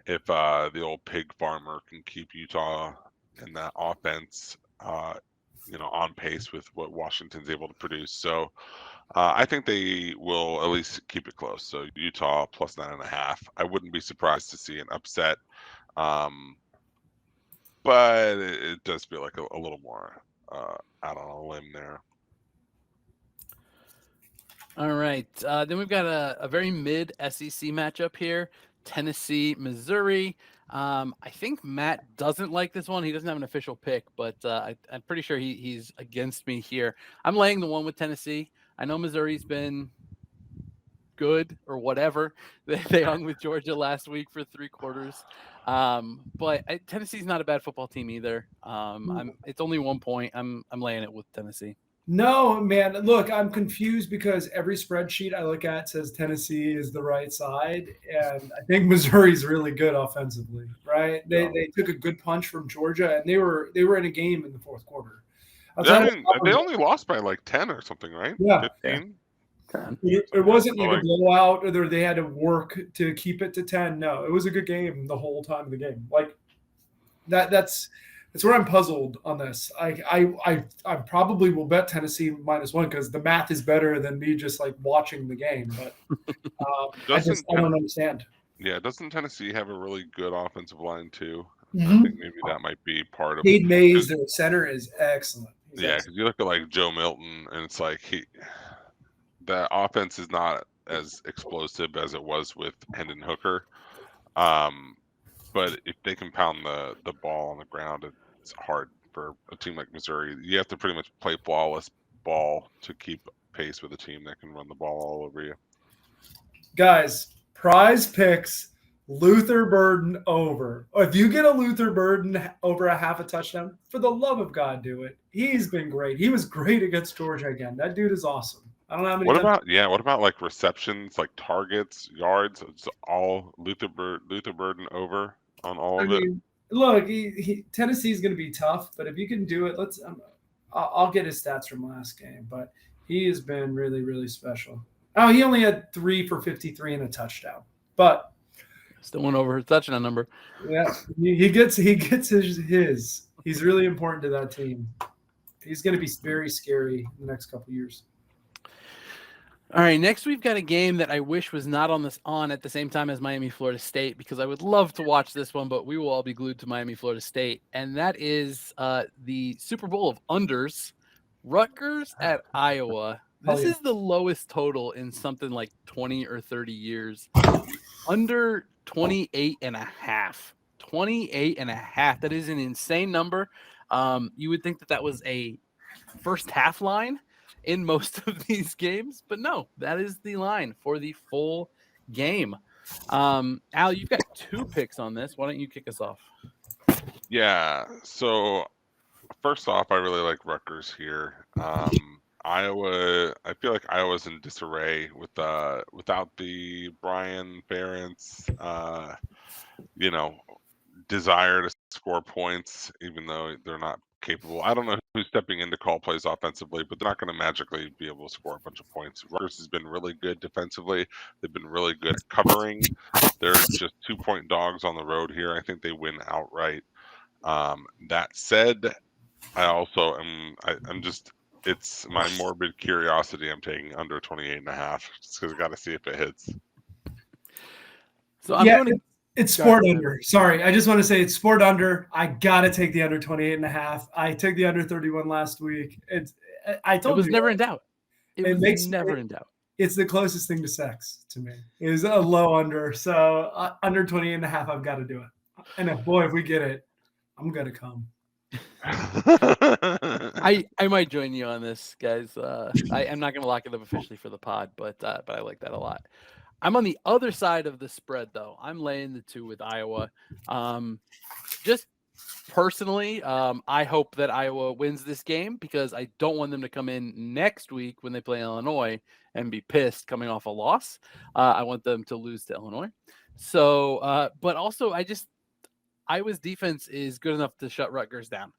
if the old pig farmer can keep Utah and that offense, on pace with what Washington's able to produce. So I think they will at least keep it close. So Utah plus 9.5. I wouldn't be surprised to see an upset. But it does feel like a little more out on a limb there. All right. Then we've got a very mid SEC matchup here. Tennessee, Missouri. I think Matt doesn't like this one. He doesn't have an official pick, but I'm pretty sure he's against me here. I'm laying the one with Tennessee. I know Missouri's been good or whatever. They hung with Georgia last week for 3 quarters. But Tennessee's not a bad football team either. It's only 1 point. I'm laying it with Tennessee. No, man. Look, I'm confused because every spreadsheet I look at says Tennessee is the right side, and I think Missouri's really good offensively, right? They took a good punch from Georgia, and they were in a game in the fourth quarter. They only lost by like 10 or something, right? Yeah. 15? 10. It wasn't like a blowout, or they had to work to keep it to 10. No, it was a good game the whole time of the game. Like that's where I'm puzzled on this. I probably will bet Tennessee -1 because the math is better than me just like watching the game. But I don't understand. Yeah, doesn't Tennessee have a really good offensive line too? Mm-hmm. I think maybe that might be part of it. Cade Mays, their center, is excellent. Because you look at like Joe Milton, and it's like the offense is not as explosive as it was with Hendon Hooker. But if they can pound the ball on the ground, it's hard for a team like Missouri. You have to pretty much play flawless ball to keep pace with a team that can run the ball all over you. Guys, prize picks, Luther Burden over. If you get a Luther Burden over a half a touchdown, for the love of God, do it. He's been great. He was great against Georgia again. That dude is awesome. I don't know how many. What about like receptions, like targets, yards? It's all Luther Burden over on all of it. Look, Tennessee's going to be tough, but if you can do it, I'll get his stats from last game, but he has been really, really special. Oh, he only had 3 for 53 and a touchdown, but Still went over his touchdown number. Yeah, he gets his. He's really important to that team. He's going to be very scary in the next couple years. All right, next we've got a game that I wish was not on at the same time as Miami, Florida State, because I would love to watch this one, but we will all be glued to Miami, Florida State, and that is the Super Bowl of unders, Rutgers at Iowa. This is the lowest total in something like 20 or 30 years. Under 28.5. 28.5. That is an insane number. You would think that was a first half line in most of these games, but no, that is the line for the full game. Al, you've got 2 picks on this. Why don't you kick us off? Yeah. So first off, I really like Rutgers here. Iowa, I feel like Iowa's in disarray without the Brian Ferentz, desire to score points, even though they're not capable. I don't know who's stepping in to call plays offensively, but they're not going to magically be able to score a bunch of points. Rutgers has been really good defensively. They've been really good at covering. They're just 2-point dogs on the road here. I think they win outright. That said, I also I'm just, it's my morbid curiosity. I'm taking under 28.5 just because I got to see if it hits. So I'm going to. It's sport under. Sorry, I just want to say it's sport under. I got to take the under 28.5. I took the under 31 last week. I told you. It was never in doubt. It was never in doubt. It's the closest thing to sex to me. It is a low under. So under 28.5, I've got to do it. And boy, if we get it, I'm going to come. I might join you on this, guys. I'm not going to lock it up officially for the pod, but I like that a lot. I'm on the other side of the spread, though. I'm laying the 2 with Iowa. Just personally, I hope that Iowa wins this game because I don't want them to come in next week when they play Illinois and be pissed coming off a loss. I want them to lose to Illinois. So, but also Iowa's defense is good enough to shut Rutgers down.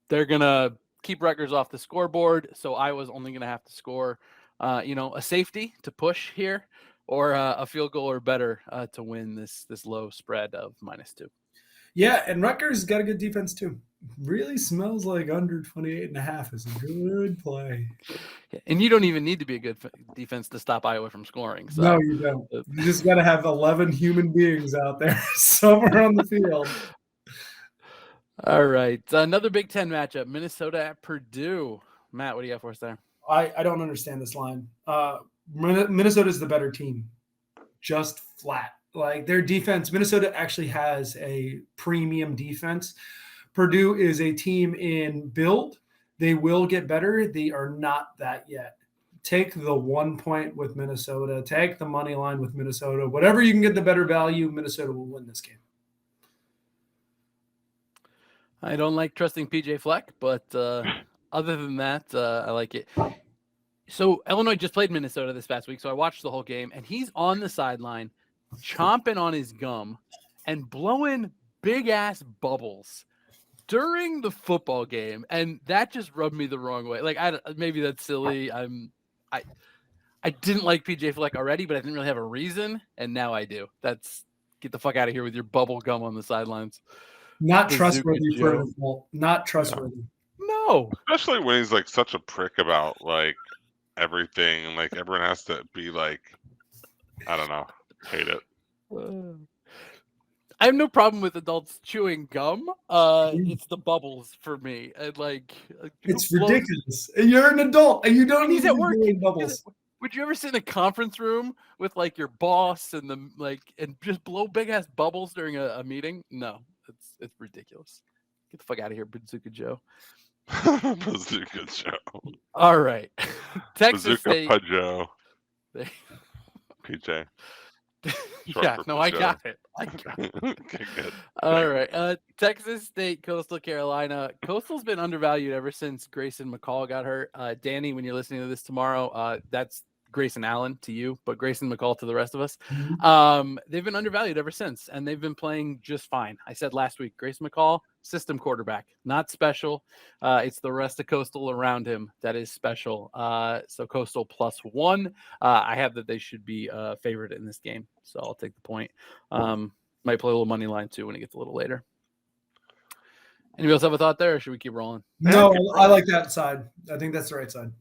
They're going to keep Rutgers off the scoreboard, so Iowa's only going to have to score a safety to push here or a field goal or better to win this low spread of -2. Yeah, and Rutgers got a good defense too. Really smells like under 28.5 is a good play. And you don't even need to be a good defense to stop Iowa from scoring. So. No, you don't. You just got to have 11 human beings out there somewhere on the field. All right. Another Big Ten matchup, Minnesota at Purdue. Matt, what do you got for us there? I don't understand this line. Minnesota's the better team. Just flat. Like their defense, Minnesota actually has a premium defense. Purdue is a team in build. They will get better. They are not that yet. Take the 1 point with Minnesota. Take the money line with Minnesota. Whatever you can get the better value, Minnesota will win this game. I don't like trusting PJ Fleck, but other than that, I like it. So Illinois just played Minnesota this past week, so I watched the whole game, and he's on the sideline chomping on his gum and blowing big-ass bubbles during the football game, and that just rubbed me the wrong way. Like, maybe that's silly. I didn't like PJ Fleck already, but I didn't really have a reason, and now I do. Get the fuck out of here with your bubble gum on the sidelines. Not trustworthy for an adult. Not trustworthy. No. Especially when he's like such a prick about like everything, and like everyone has to be like, I don't know, hate it. I have no problem with adults chewing gum. It's the bubbles for me. And it's ridiculous. You're an adult and you don't need to be doing bubbles. Would you ever sit in a conference room with like your boss and and just blow big ass bubbles during a meeting? No, it's ridiculous. Get the fuck out of here, Bazooka Joe. Bazooka Joe. All right, Texas Bazooka State. Joe. PJ. Yeah, no, I got it. Okay, good. All right. Texas State, Coastal Carolina. Coastal's been undervalued ever since Grayson McCall got hurt. Danny, when you're listening to this tomorrow, that's Grayson Allen to you, but Grayson McCall to the rest of us. Mhm. They've been undervalued ever since, and they've been playing just fine. I said last week, Grayson McCall, system quarterback, not special. It's the rest of Coastal around him that is special. So Coastal +1. I have that they should be favored in this game, so I'll take the point. Might play a little money line too when it gets a little later. Anybody else have a thought there, or should we keep rolling? No, keep I rolling. like that side. I think that's the right side.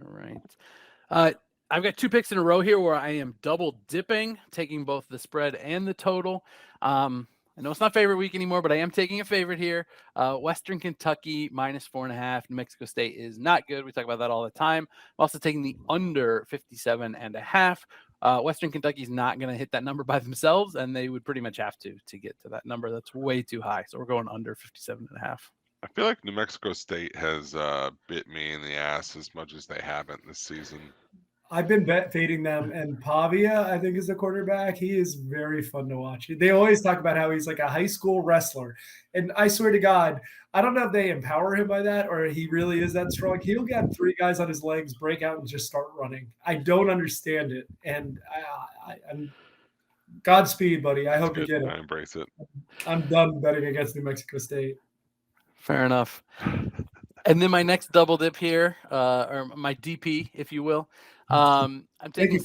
All right. I've got 2 picks in a row here where I am double dipping, taking both the spread and the total. I know it's not favorite week anymore, but I am taking a favorite here. Western Kentucky -4.5. New Mexico State is not good. We talk about that all the time. I'm also taking the under 57.5. Western Kentucky's not going to hit that number by themselves, and they would pretty much have to get to that number. That's way too high. So we're going under 57.5. I feel like New Mexico State has bit me in the ass as much as they haven't this season. I've been fading them, and Pavia, I think, is the quarterback. He is very fun to watch. They always talk about how he's like a high school wrestler. And I swear to God, I don't know if they empower him by that or he really is that strong. He'll get 3 guys on his legs, break out, and just start running. I don't understand it. And I'm Godspeed, buddy. I hope you get I it. embrace it. I'm done betting against New Mexico State. Fair enough. And then my next double dip here, or my DP, if you will. I'm taking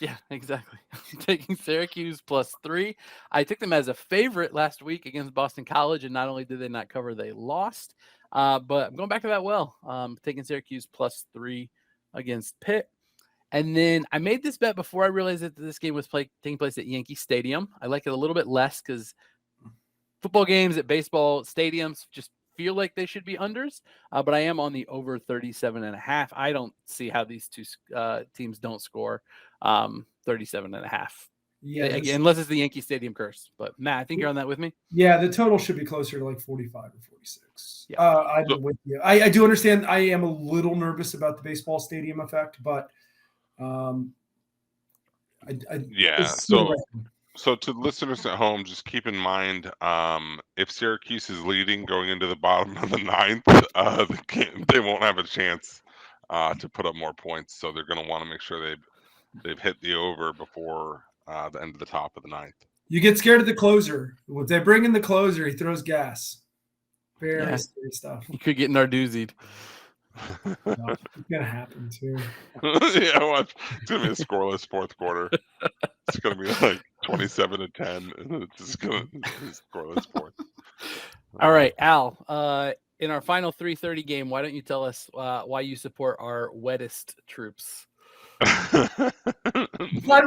Yeah, exactly. I'm taking Syracuse +3. I took them as a favorite last week against Boston College, and not only did they not cover, they lost. But I'm going back to that well. Taking Syracuse +3 against Pitt. And then I made this bet before I realized that this game was taking place at Yankee Stadium. I like it a little bit less because football games at baseball stadiums just feel like they should be unders, but I am on the over 37.5. I don't see how these two teams don't score 37.5. Yeah, Again, unless it's the Yankee Stadium curse. But Matt, I think you're on that with me. Yeah, the total should be closer to like 45 or 46. Yeah. I'm with you. I do understand. I am a little nervous about the baseball stadium effect, but So to listeners at home, just keep in mind, if Syracuse is leading going into the bottom of the 9th, they won't have a chance to put up more points. So they're going to want to make sure they've hit the over before the end of the top of the 9th. You get scared of the closer. If they bring in the closer, he throws gas. Very scary stuff. You could get Narduzzi'd. No, it's gonna happen too. Yeah, watch. It's gonna be a scoreless 4th quarter. It's gonna be like 27-10, and it's just gonna be scoreless 4th. All right, Al. In our final 3:30 game, why don't you tell us why you support our wettest troops? I've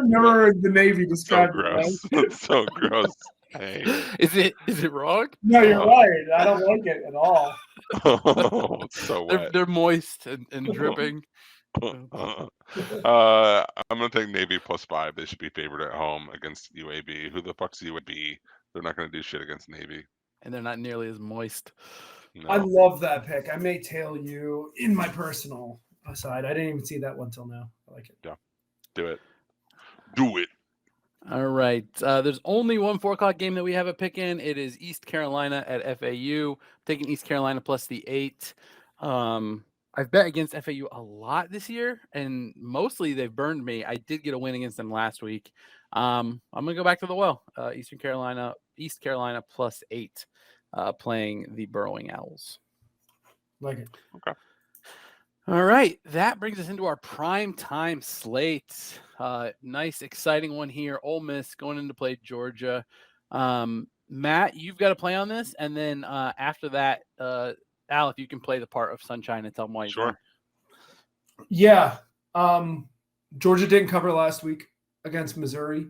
never heard the Navy described. So gross. It's so gross. Hey. Is it wrong? No, you're right. I don't like it at all. Oh, it's so wet. They're moist and dripping. I'm gonna take Navy +5. They should be favored at home against UAB. Who the fuck's UAB? They're not gonna do shit against Navy. And they're not nearly as moist. No. I love that pick. I may tail you in my personal side. I didn't even see that one till now. I like it. Yeah, do it. Do it. All right. There's only one 4:00 game that we have a pick in. It is East Carolina at FAU. Taking East Carolina +8. I've bet against FAU a lot this year, and mostly they've burned me. I did get a win against them last week. I'm gonna go back to the well. East Carolina +8, playing the Burrowing Owls. Like it. Okay. All right, that brings us into our prime time slate. Nice, exciting one here. Ole Miss going into play Georgia. Matt, you've got to play on this, and then after that, Al, if you can play the part of Sunshine and tell them why you sure. Yeah, Georgia didn't cover last week against Missouri.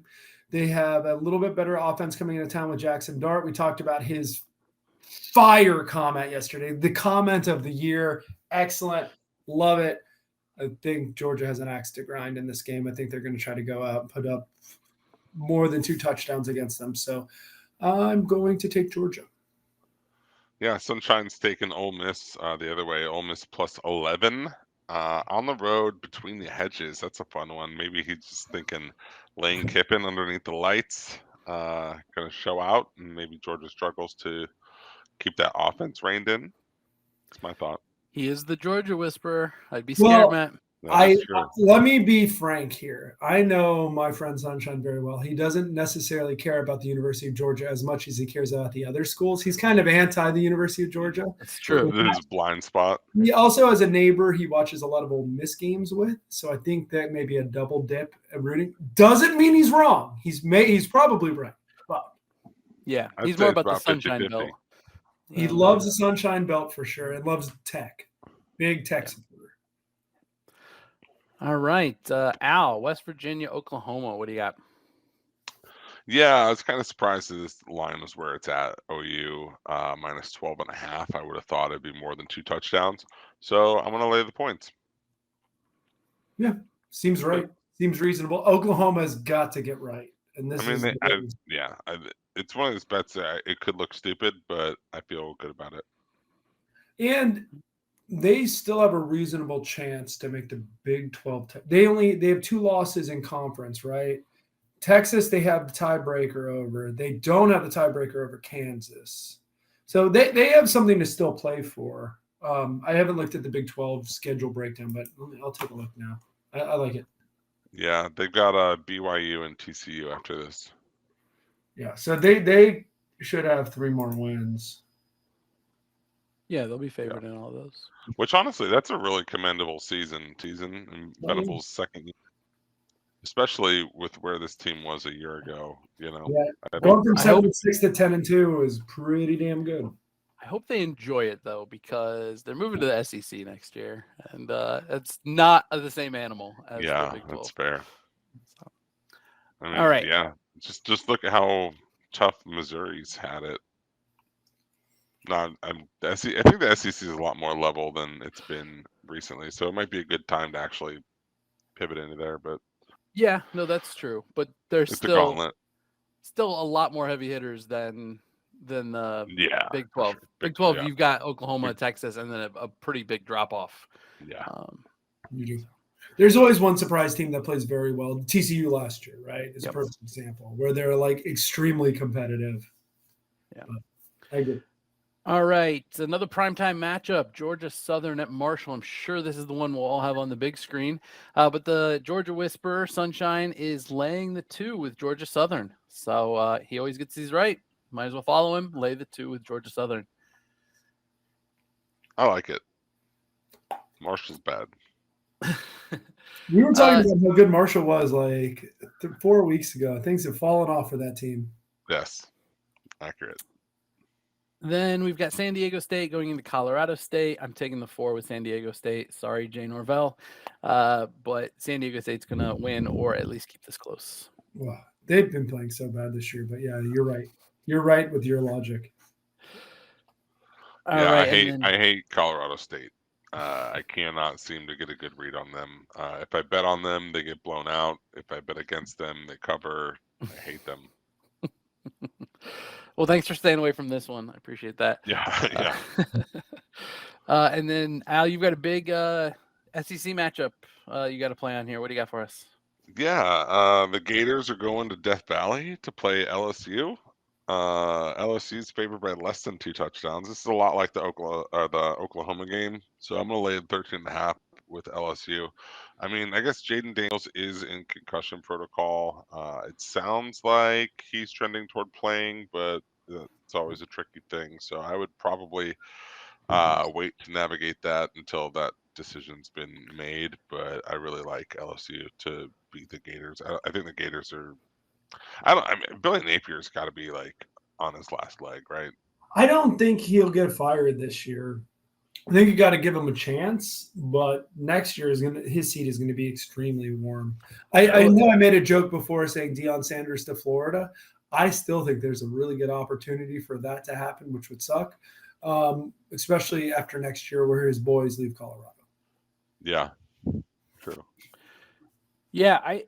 They have a little bit better offense coming into town with Jackson Dart. We talked about his fire comment yesterday. The comment of the year, excellent. Love it. I think Georgia has an axe to grind in this game. I think they're going to try to go out and put up more than 2 touchdowns against them. So I'm going to take Georgia. Yeah, Sunshine's taking Ole Miss the other way. Ole Miss +11 on the road between the hedges. That's a fun one. Maybe he's just thinking Lane Kiffin underneath the lights, going to show out, and maybe Georgia struggles to keep that offense reined in. That's my thought. He is the Georgia whisperer. I'd be scared, Matt. That's true. Let me be frank here. I know my friend Sunshine very well. He doesn't necessarily care about the University of Georgia as much as he cares about the other schools. He's kind of anti the University of Georgia. That's true. This is a blind spot. He also, as a neighbor, he watches a lot of Ole Miss games with. So I think that may be a double dip at rooting. Doesn't mean he's wrong. He's probably right. But Yeah, I'd he's say more it's about the about Sunshine 50-50. Belt. he loves the Sunshine Belt for sure and loves Tech. Big Tech supporter. All right, Al, West Virginia, Oklahoma. What do you got? Yeah, I was kind of surprised that this line was where it's at. OU minus 12.5. I would have thought it'd be more than 2 touchdowns. So I'm going to lay the points. Yeah, seems right. Seems reasonable. Oklahoma's got to get right. And this is it's one of those bets that it could look stupid, but I feel good about it. and they still have a reasonable chance to make the Big 12. They have 2 losses in conference, right? Texas, they have the tiebreaker over. They don't have the tiebreaker over Kansas. So they have something to still play for. I haven't looked at the Big 12 schedule breakdown, but I'll take a look now. I like it. Yeah, they've got BYU and TCU after this. Yeah, so they should have 3 more wins. Yeah, they'll be favored in all those. Which honestly, that's a really commendable season in Venables' second year, especially with where this team was a year ago. You know, Yeah, going from 7-6 to 10-2 is pretty damn good. I hope they enjoy it though, because they're moving to the SEC next year, and it's not the same animal as the Big 12. That's fair. So. I mean, All right. Yeah, just look at how tough Missouri's had it. I think the SEC is a lot more level than it's been recently, so it might be a good time to actually pivot into there. But yeah, no, that's true. But there's it's a gauntlet. Still a lot more heavy hitters than the Big 12. Sure. Big 12, you've got Oklahoma, Texas, and then a pretty big drop off. Yeah. You do. There's always one surprise team that plays very well. TCU last year, right? Is a perfect example where they're like extremely competitive. Yeah. I agree. All right. Another primetime matchup, Georgia Southern at Marshall. I'm sure this is the one we'll all have on the big screen. But the Georgia Whisperer, Sunshine, is laying the 2 with Georgia Southern. So he always gets these right. Might as well follow him. Lay the 2 with Georgia Southern. I like it. Marshall's bad. We were talking about how good Marshall was like 4 weeks ago. Things have fallen off for that team. Yes. Accurate. Then we've got San Diego State going into Colorado State. I'm taking the 4 with San Diego State. Sorry, Jay Norvell. But San Diego State's going to win or at least keep this close. Wow. They've been playing so bad this year. But, yeah, you're right. You're right with your logic. I hate Colorado State. I cannot seem to get a good read on them. If I bet on them, they get blown out. If I bet against them, they cover. I hate them. Well, thanks for staying away from this one. I appreciate that. Yeah. And then, Al, you've got a big SEC matchup you got to play on here. What do you got for us? Yeah, the Gators are going to Death Valley to play LSU. LSU's favored by less than 2 touchdowns. This is a lot like the Oklahoma game. So I'm going to lay 13.5 with LSU. I mean, I guess Jaden Daniels is in concussion protocol. It sounds like he's trending toward playing, but it's always a tricky thing. So I would probably wait to navigate that until that decision's been made. But I really like LSU to beat the Gators. I think the Gators are. Billy Napier's got to be like on his last leg, right? I don't think he'll get fired this year. I think you got to give him a chance, but next year his seat is going to be extremely warm. I know I made a joke before saying Deion Sanders to Florida. I still think there's a really good opportunity for that to happen, which would suck, especially after next year where his boys leave Colorado. Yeah, true. Yeah, I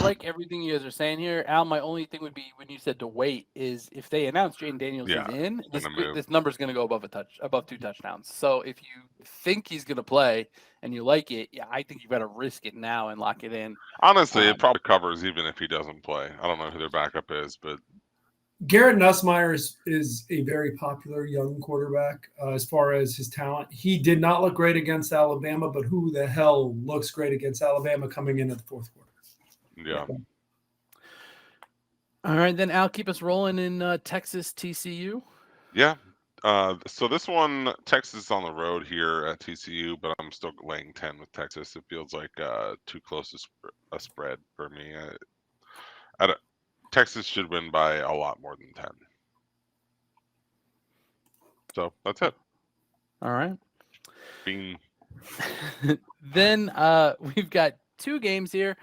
like everything you guys are saying here. Al, my only thing would be when you said to wait is if they announce Jaden Daniels is in, this number's going to go above 2 touchdowns. So if you think he's going to play and you like it, I think you better risk it now and lock it in. Honestly, it probably covers even if he doesn't play. I don't know who their backup is, but Garrett Nussmeier is a very popular young quarterback as far as his talent. He did not look great against Alabama, but who the hell looks great against Alabama coming into the fourth quarter? Yeah. All right, then Al, keep us rolling in Texas TCU. Yeah. So this one, Texas is on the road here at TCU, but I'm still laying 10 with Texas. It feels like too close a spread for me. Texas should win by a lot more than 10. So that's it. All right. Being Then we've got two games here.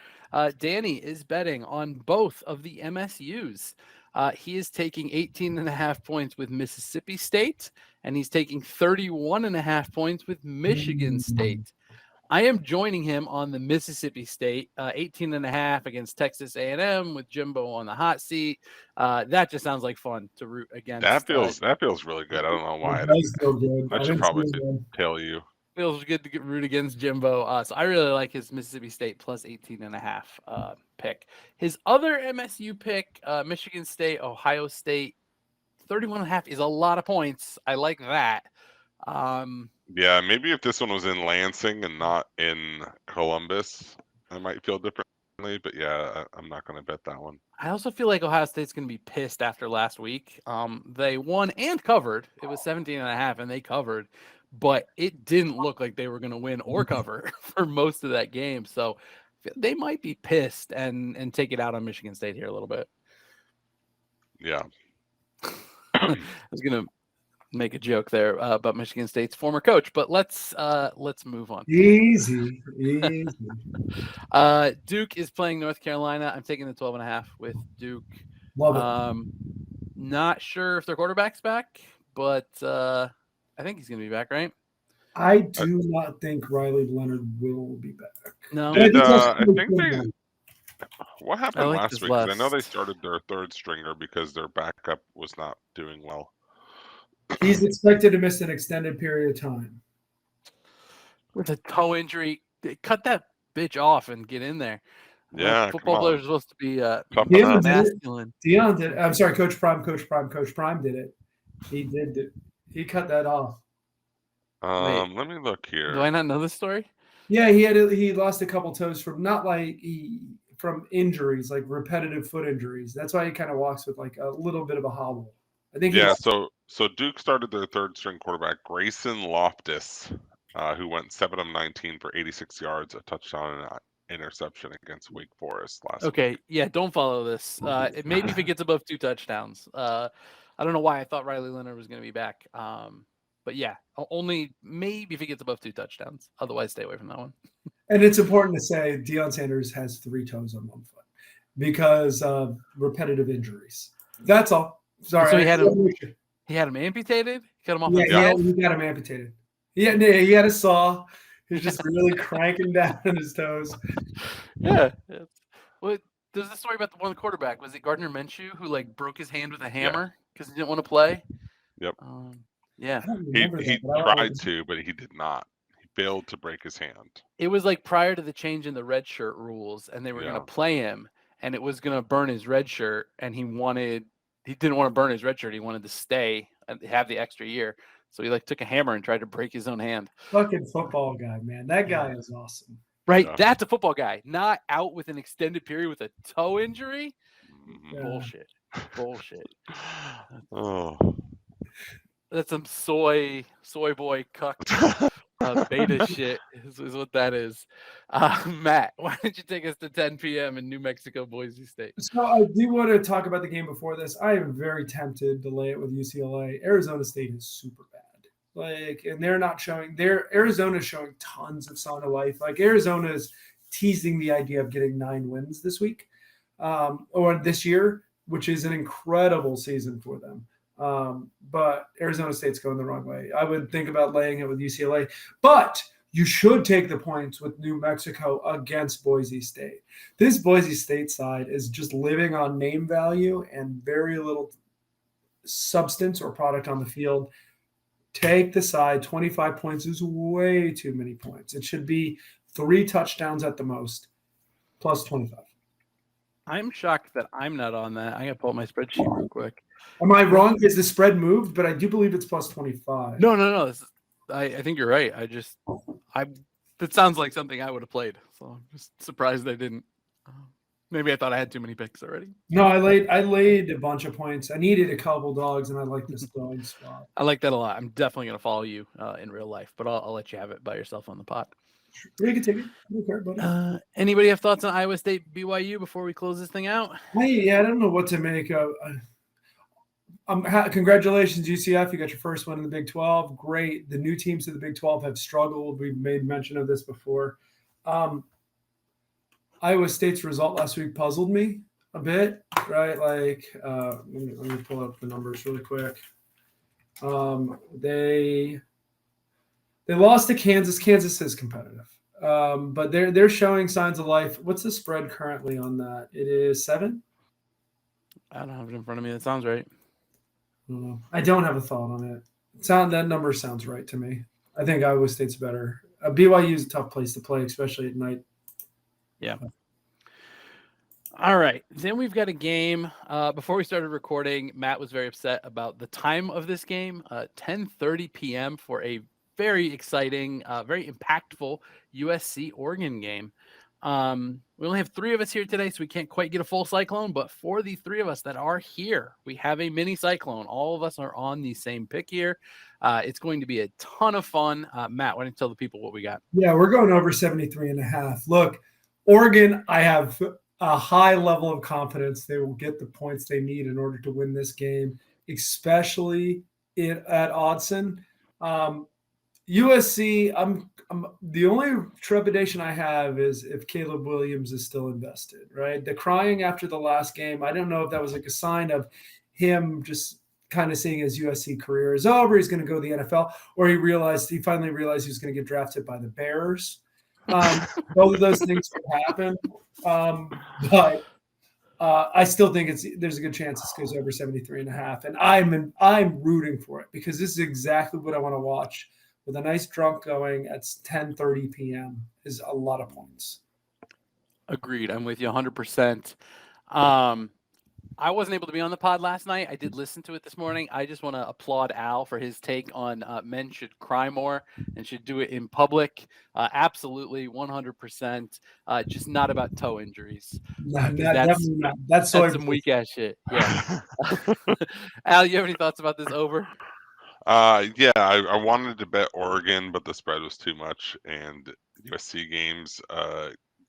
Danny is betting on both of the MSUs. He is taking 18.5 points with Mississippi State, and he's taking 31.5 points with Michigan State. I am joining him on the Mississippi State 18.5 against Texas A&M with Jimbo on the hot seat. That just sounds like fun to root against. that feels really good. I don't know why. It does feel good. I should probably tell you. Feels good to root against Jimbo. So I really like his Mississippi State plus 18.5 pick. His other MSU pick, Michigan State, Ohio State, 31.5 is a lot of points. I like that. Yeah, maybe if this one was in Lansing and not in Columbus, I might feel differently. But yeah, I'm not going to bet that one. I also feel like Ohio State's going to be pissed after last week. They won and covered. It was 17.5 and they covered, but it didn't look like they were going to win or cover for most of that game. So they might be pissed and take it out on Michigan State here a little bit. Yeah. I was going to make a joke there about Michigan State's former coach, but let's move on. Easy. Duke is playing North Carolina. I'm taking the 12.5 with Duke. Love it. Not sure if their quarterback's back, but I think he's going to be back, right? I do not think Riley Leonard will be back. No. What happened last week? I know they last. started their third stringer because their backup was not doing well. He's expected to miss an extended period of time. With a toe injury, cut that bitch off and get in there. Yeah, football players are supposed to be masculine. Deion did. I'm sorry, Coach Prime did it. He did it. He cut that off. Let me look here. Do I not know this story? Yeah, he lost a couple toes from injuries, like repetitive foot injuries. That's why he kind of walks with like a little bit of a hobble. I think. Yeah. So Duke started their third string quarterback Grayson Loftus, who went 7 of 19 for 86 yards, a touchdown, and an interception against Wake Forest last week. Okay, yeah, don't follow this. Maybe if it gets above 2 touchdowns. I don't know why I thought Riley Leonard was going to be back. But yeah, only maybe if he gets above 2 touchdowns. Otherwise, stay away from that one. And it's important to say Deion Sanders has 3 toes on 1 foot because of repetitive injuries. That's all. Sorry. So he had him amputated? Cut him off himself? Yeah, he got him amputated. He had a saw. He was just really cranking down on his toes. Yeah. Well, there's a story about the one quarterback. Was it Gardner Minshew who like broke his hand with a hammer because he didn't want to play? Yep. Yeah. He tried to, but he did not. He failed to break his hand. It was like prior to the change in the red shirt rules, and they were going to play him, and it was going to burn his red shirt, and he didn't want to burn his red shirt. He wanted to stay and have the extra year. So he like took a hammer and tried to break his own hand. Fucking football guy, man. That guy is awesome. Right. Yeah. That's a football guy, not out with an extended period with a toe injury. Yeah. Bullshit. Oh. That's some soy boy cuck beta shit is what that is. Matt, why don't you take us to 10 p.m. in New Mexico, Boise State? So I do want to talk about the game before this. I am very tempted to lay it with UCLA. Arizona State is super bad. And they're not showing. Arizona's showing tons of sign of life. Like Arizona's teasing the idea of getting 9 wins this week or this year, which is an incredible season for them. But Arizona State's going the wrong way. I would think about laying it with UCLA, but you should take the points with New Mexico against Boise State. This Boise State side is just living on name value and very little substance or product on the field. Take the side. 25 points is way too many points. It should be 3 touchdowns at the most, plus 25. I'm shocked that I'm not on that. I got to pull up my spreadsheet real quick. Am I wrong? Is the spread moved? But I do believe it's plus 25. No. I think you're right. That sounds like something I would have played. So I'm just surprised I didn't. Maybe I thought I had too many picks already. No, I laid a bunch of points. I needed a couple dogs, and I like this dog spot. I like that a lot. I'm definitely going to follow you in real life, but I'll let you have it by yourself on the pod. Yeah, you can take it. I don't care, buddy. Anybody have thoughts on Iowa State BYU before we close this thing out? I don't know what to make of. Congratulations, UCF. You got your first one in the Big 12. Great. The new teams of the Big 12 have struggled. We've made mention of this before. Iowa State's result last week puzzled me a bit, right? Like, let me pull up the numbers really quick. They lost to Kansas. Kansas is competitive, but they're showing signs of life. What's the spread currently on that? It is 7. I don't have it in front of me. That sounds right. I don't have a thought on it. That number sounds right to me. I think Iowa State's better. BYU is a tough place to play, especially at night. Yeah. All right. Then we've got a game. Before we started recording, Matt was very upset about the time of this game, 10:30 p.m. for a very exciting, very impactful USC-Oregon game. We only have 3 of us here today, so we can't quite get a full cyclone, but for the 3 of us that are here, we have a mini cyclone. All of us are on the same pick here. It's going to be a ton of fun. Matt, why don't you tell the people what we got? Yeah, we're going over 73.5. Look, Oregon, I have a high level of confidence they will get the points they need in order to win this game, especially at Autzen. USC, I'm the only trepidation I have is if Caleb Williams is still invested, right? The crying after the last game, I don't know if that was like a sign of him just kind of seeing his USC career is over. He's going to go to the NFL, or he finally realized he was going to get drafted by the Bears. Both of those things could happen. But I still think there's a good chance this goes over 73.5. And I'm rooting for it because this is exactly what I want to watch. With a nice drunk going at 10:30 p.m. is a lot of points. Agreed. I'm with you 100%. I wasn't able to be on the pod last night. I did listen to it this morning. I just want to applaud Al for his take on men should cry more and should do it in public. Absolutely, 100%. Just not about toe injuries. Definitely not. That's some weak ass shit. Yeah. Al, you have any thoughts about this over? Yeah, I wanted to bet Oregon, but the spread was too much, and USC games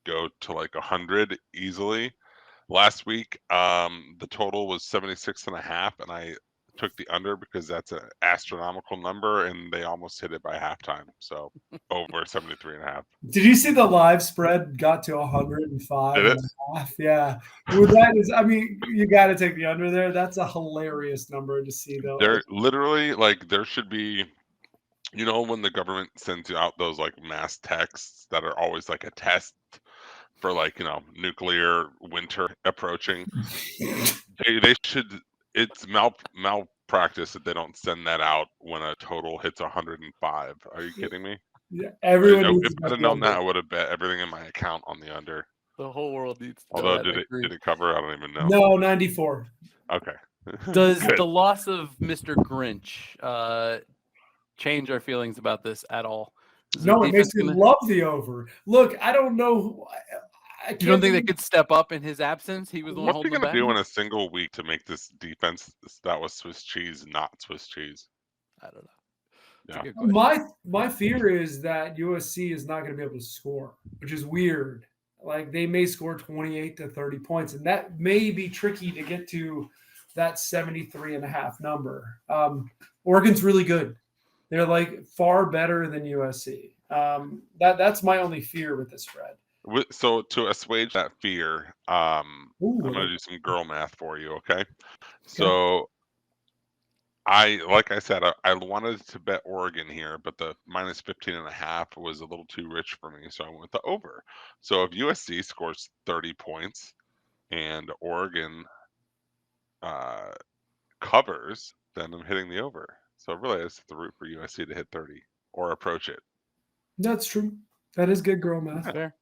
go to like 100 easily. Last week, the total was 76.5, and I took the under because that's an astronomical number, and they almost hit it by halftime. So over 73.5. Did you see the live spread got to 105 Did it? and a half? Yeah. Well, that is, I mean, you got to take the under there. That's a hilarious number to see, though. They're literally like there should be, when the government sends you out those like mass texts that are always like a test for like nuclear winter approaching. They should. It's malpractice that they don't send that out when a total hits 105. Are you kidding me? Yeah, everyone. If I'd have known that, I would have bet everything in my account on the under. The whole world needs to. Although did it cover? I don't even know. No, 94. Okay. Does the loss of Mr. Grinch change our feelings about this at all? No, it makes me love the over. Look, I don't know. You don't think they could step up in his absence? He was the one holding What's he them going to back? do in a single week to make this defense that was Swiss cheese not Swiss cheese? I don't know. Yeah. My fear is that USC is not going to be able to score, which is weird. Like they may score 28 to 30 points, and that may be tricky to get to that 73.5 number. Oregon's really good. They're like far better than USC. That's my only fear with this spread. So to assuage that fear, I'm going to do some girl math for you, okay? So like I said, I wanted to bet Oregon here, but the minus 15.5 was a little too rich for me, so I went with the over. So if USC scores 30 points and Oregon covers, then I'm hitting the over. So really, I just have to root for USC to hit 30 or approach it. That's true. That is good girl math. Fair.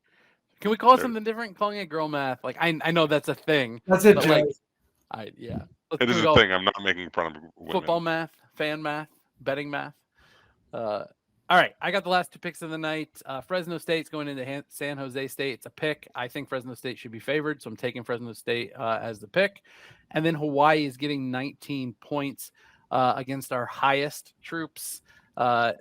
Can we call it something different? Calling it girl math? Like I know that's a thing. That's it, but, Joe. like, yeah. It is a thing. I'm not making fun of women. Football math, fan math, betting math. All right, I got the last 2 picks of the night. Fresno State's going into San Jose State. It's a pick. I think Fresno State should be favored, so I'm taking Fresno State as the pick. And then Hawaii is getting 19 points against our highest troops, the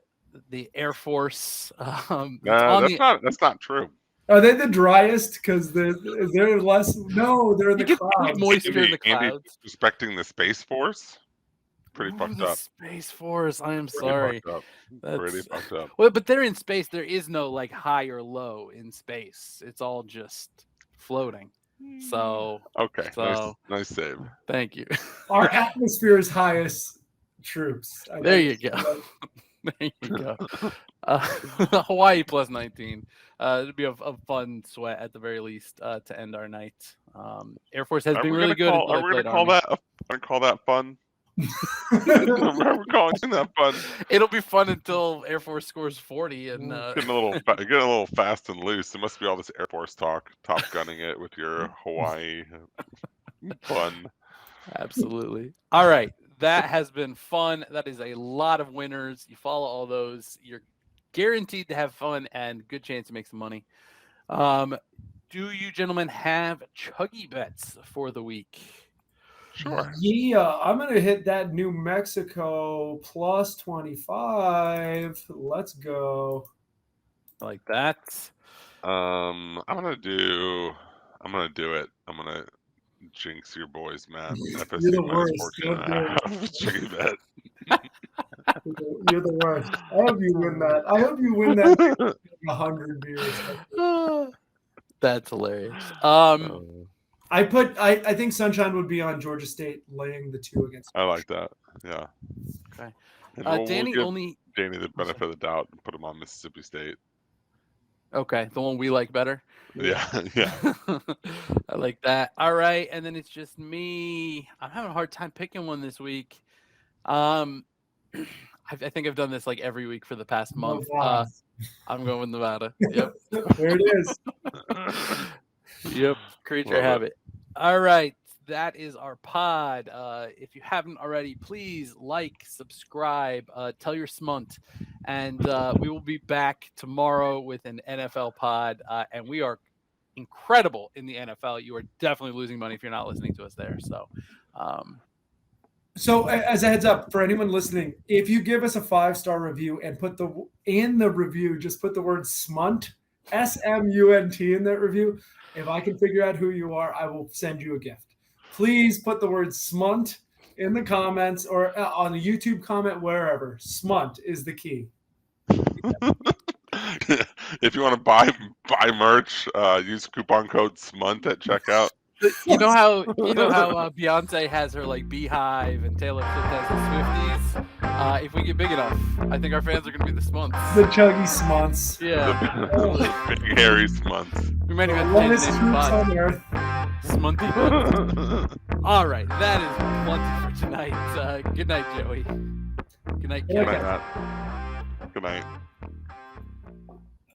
Air Force. That's not true. Are they the driest? Because they're less. No, they're the clouds. Moisture in the clouds. Respecting the Space Force. Pretty fucked up. Space Force. I am sorry. Pretty fucked up. Well, but they're in space. There is no like high or low in space. It's all just floating. So okay, nice save. Thank you. Our atmosphere's highest troops. There you go. There you go. Hawaii plus 19. It'd be a fun sweat at the very least to end our night. Air Force has been really good. Are we gonna call that fun? We're calling that fun. It'll be fun until Air Force scores 40 and getting a little fast and loose. It must be all this Air Force talk, Top Gunning it with your Hawaii fun. Absolutely. All right, that has been fun. That is a lot of winners. You follow all those, you're guaranteed to have fun and good chance to make some money. Do you gentlemen have chuggy bets for the week? Sure. Yeah, I'm going to hit that New Mexico plus 25. Let's go. I like that. I'm going to do it. I'm going to jinx your boys, man. You're the worst. Chuggy bet. You're the worst. I hope you win that. I hope you win that 100 beers. That's hilarious. I think Sunshine would be on Georgia State laying the 2 against. I like that. Yeah. Okay. Danny the benefit of the doubt and put him on Mississippi State. Okay, the one we like better. Yeah. I like that. All right, and then it's just me. I'm having a hard time picking one this week. I think I've done this like every week for the past month. I'm going with Nevada. Yep. There it is. Yep. Creature habit. All right. That is our pod. If you haven't already, please like, subscribe, tell your smunt. And we will be back tomorrow with an NFL pod. And we are incredible in the NFL. You are definitely losing money if you're not listening to us there. So as a heads up for anyone listening, if you give us a 5-star review and in the review, just put the word smunt, SMUNT in that review. If I can figure out who you are, I will send you a gift. Please put the word smunt in the comments or on the YouTube comment, wherever. Smunt is the key. If you want to buy merch, use coupon code SMUNT at checkout. You know how Beyonce has her like beehive and Taylor Swift has the Swifties. If we get big enough, I think our fans are going to be the Smunts. The chuggy smunts. Yeah. The big hairy Smunts. We might even Longest troops on earth. Smunty. All right, that is plenty for tonight. Good night, Joey. Good night, Kevin. Good night.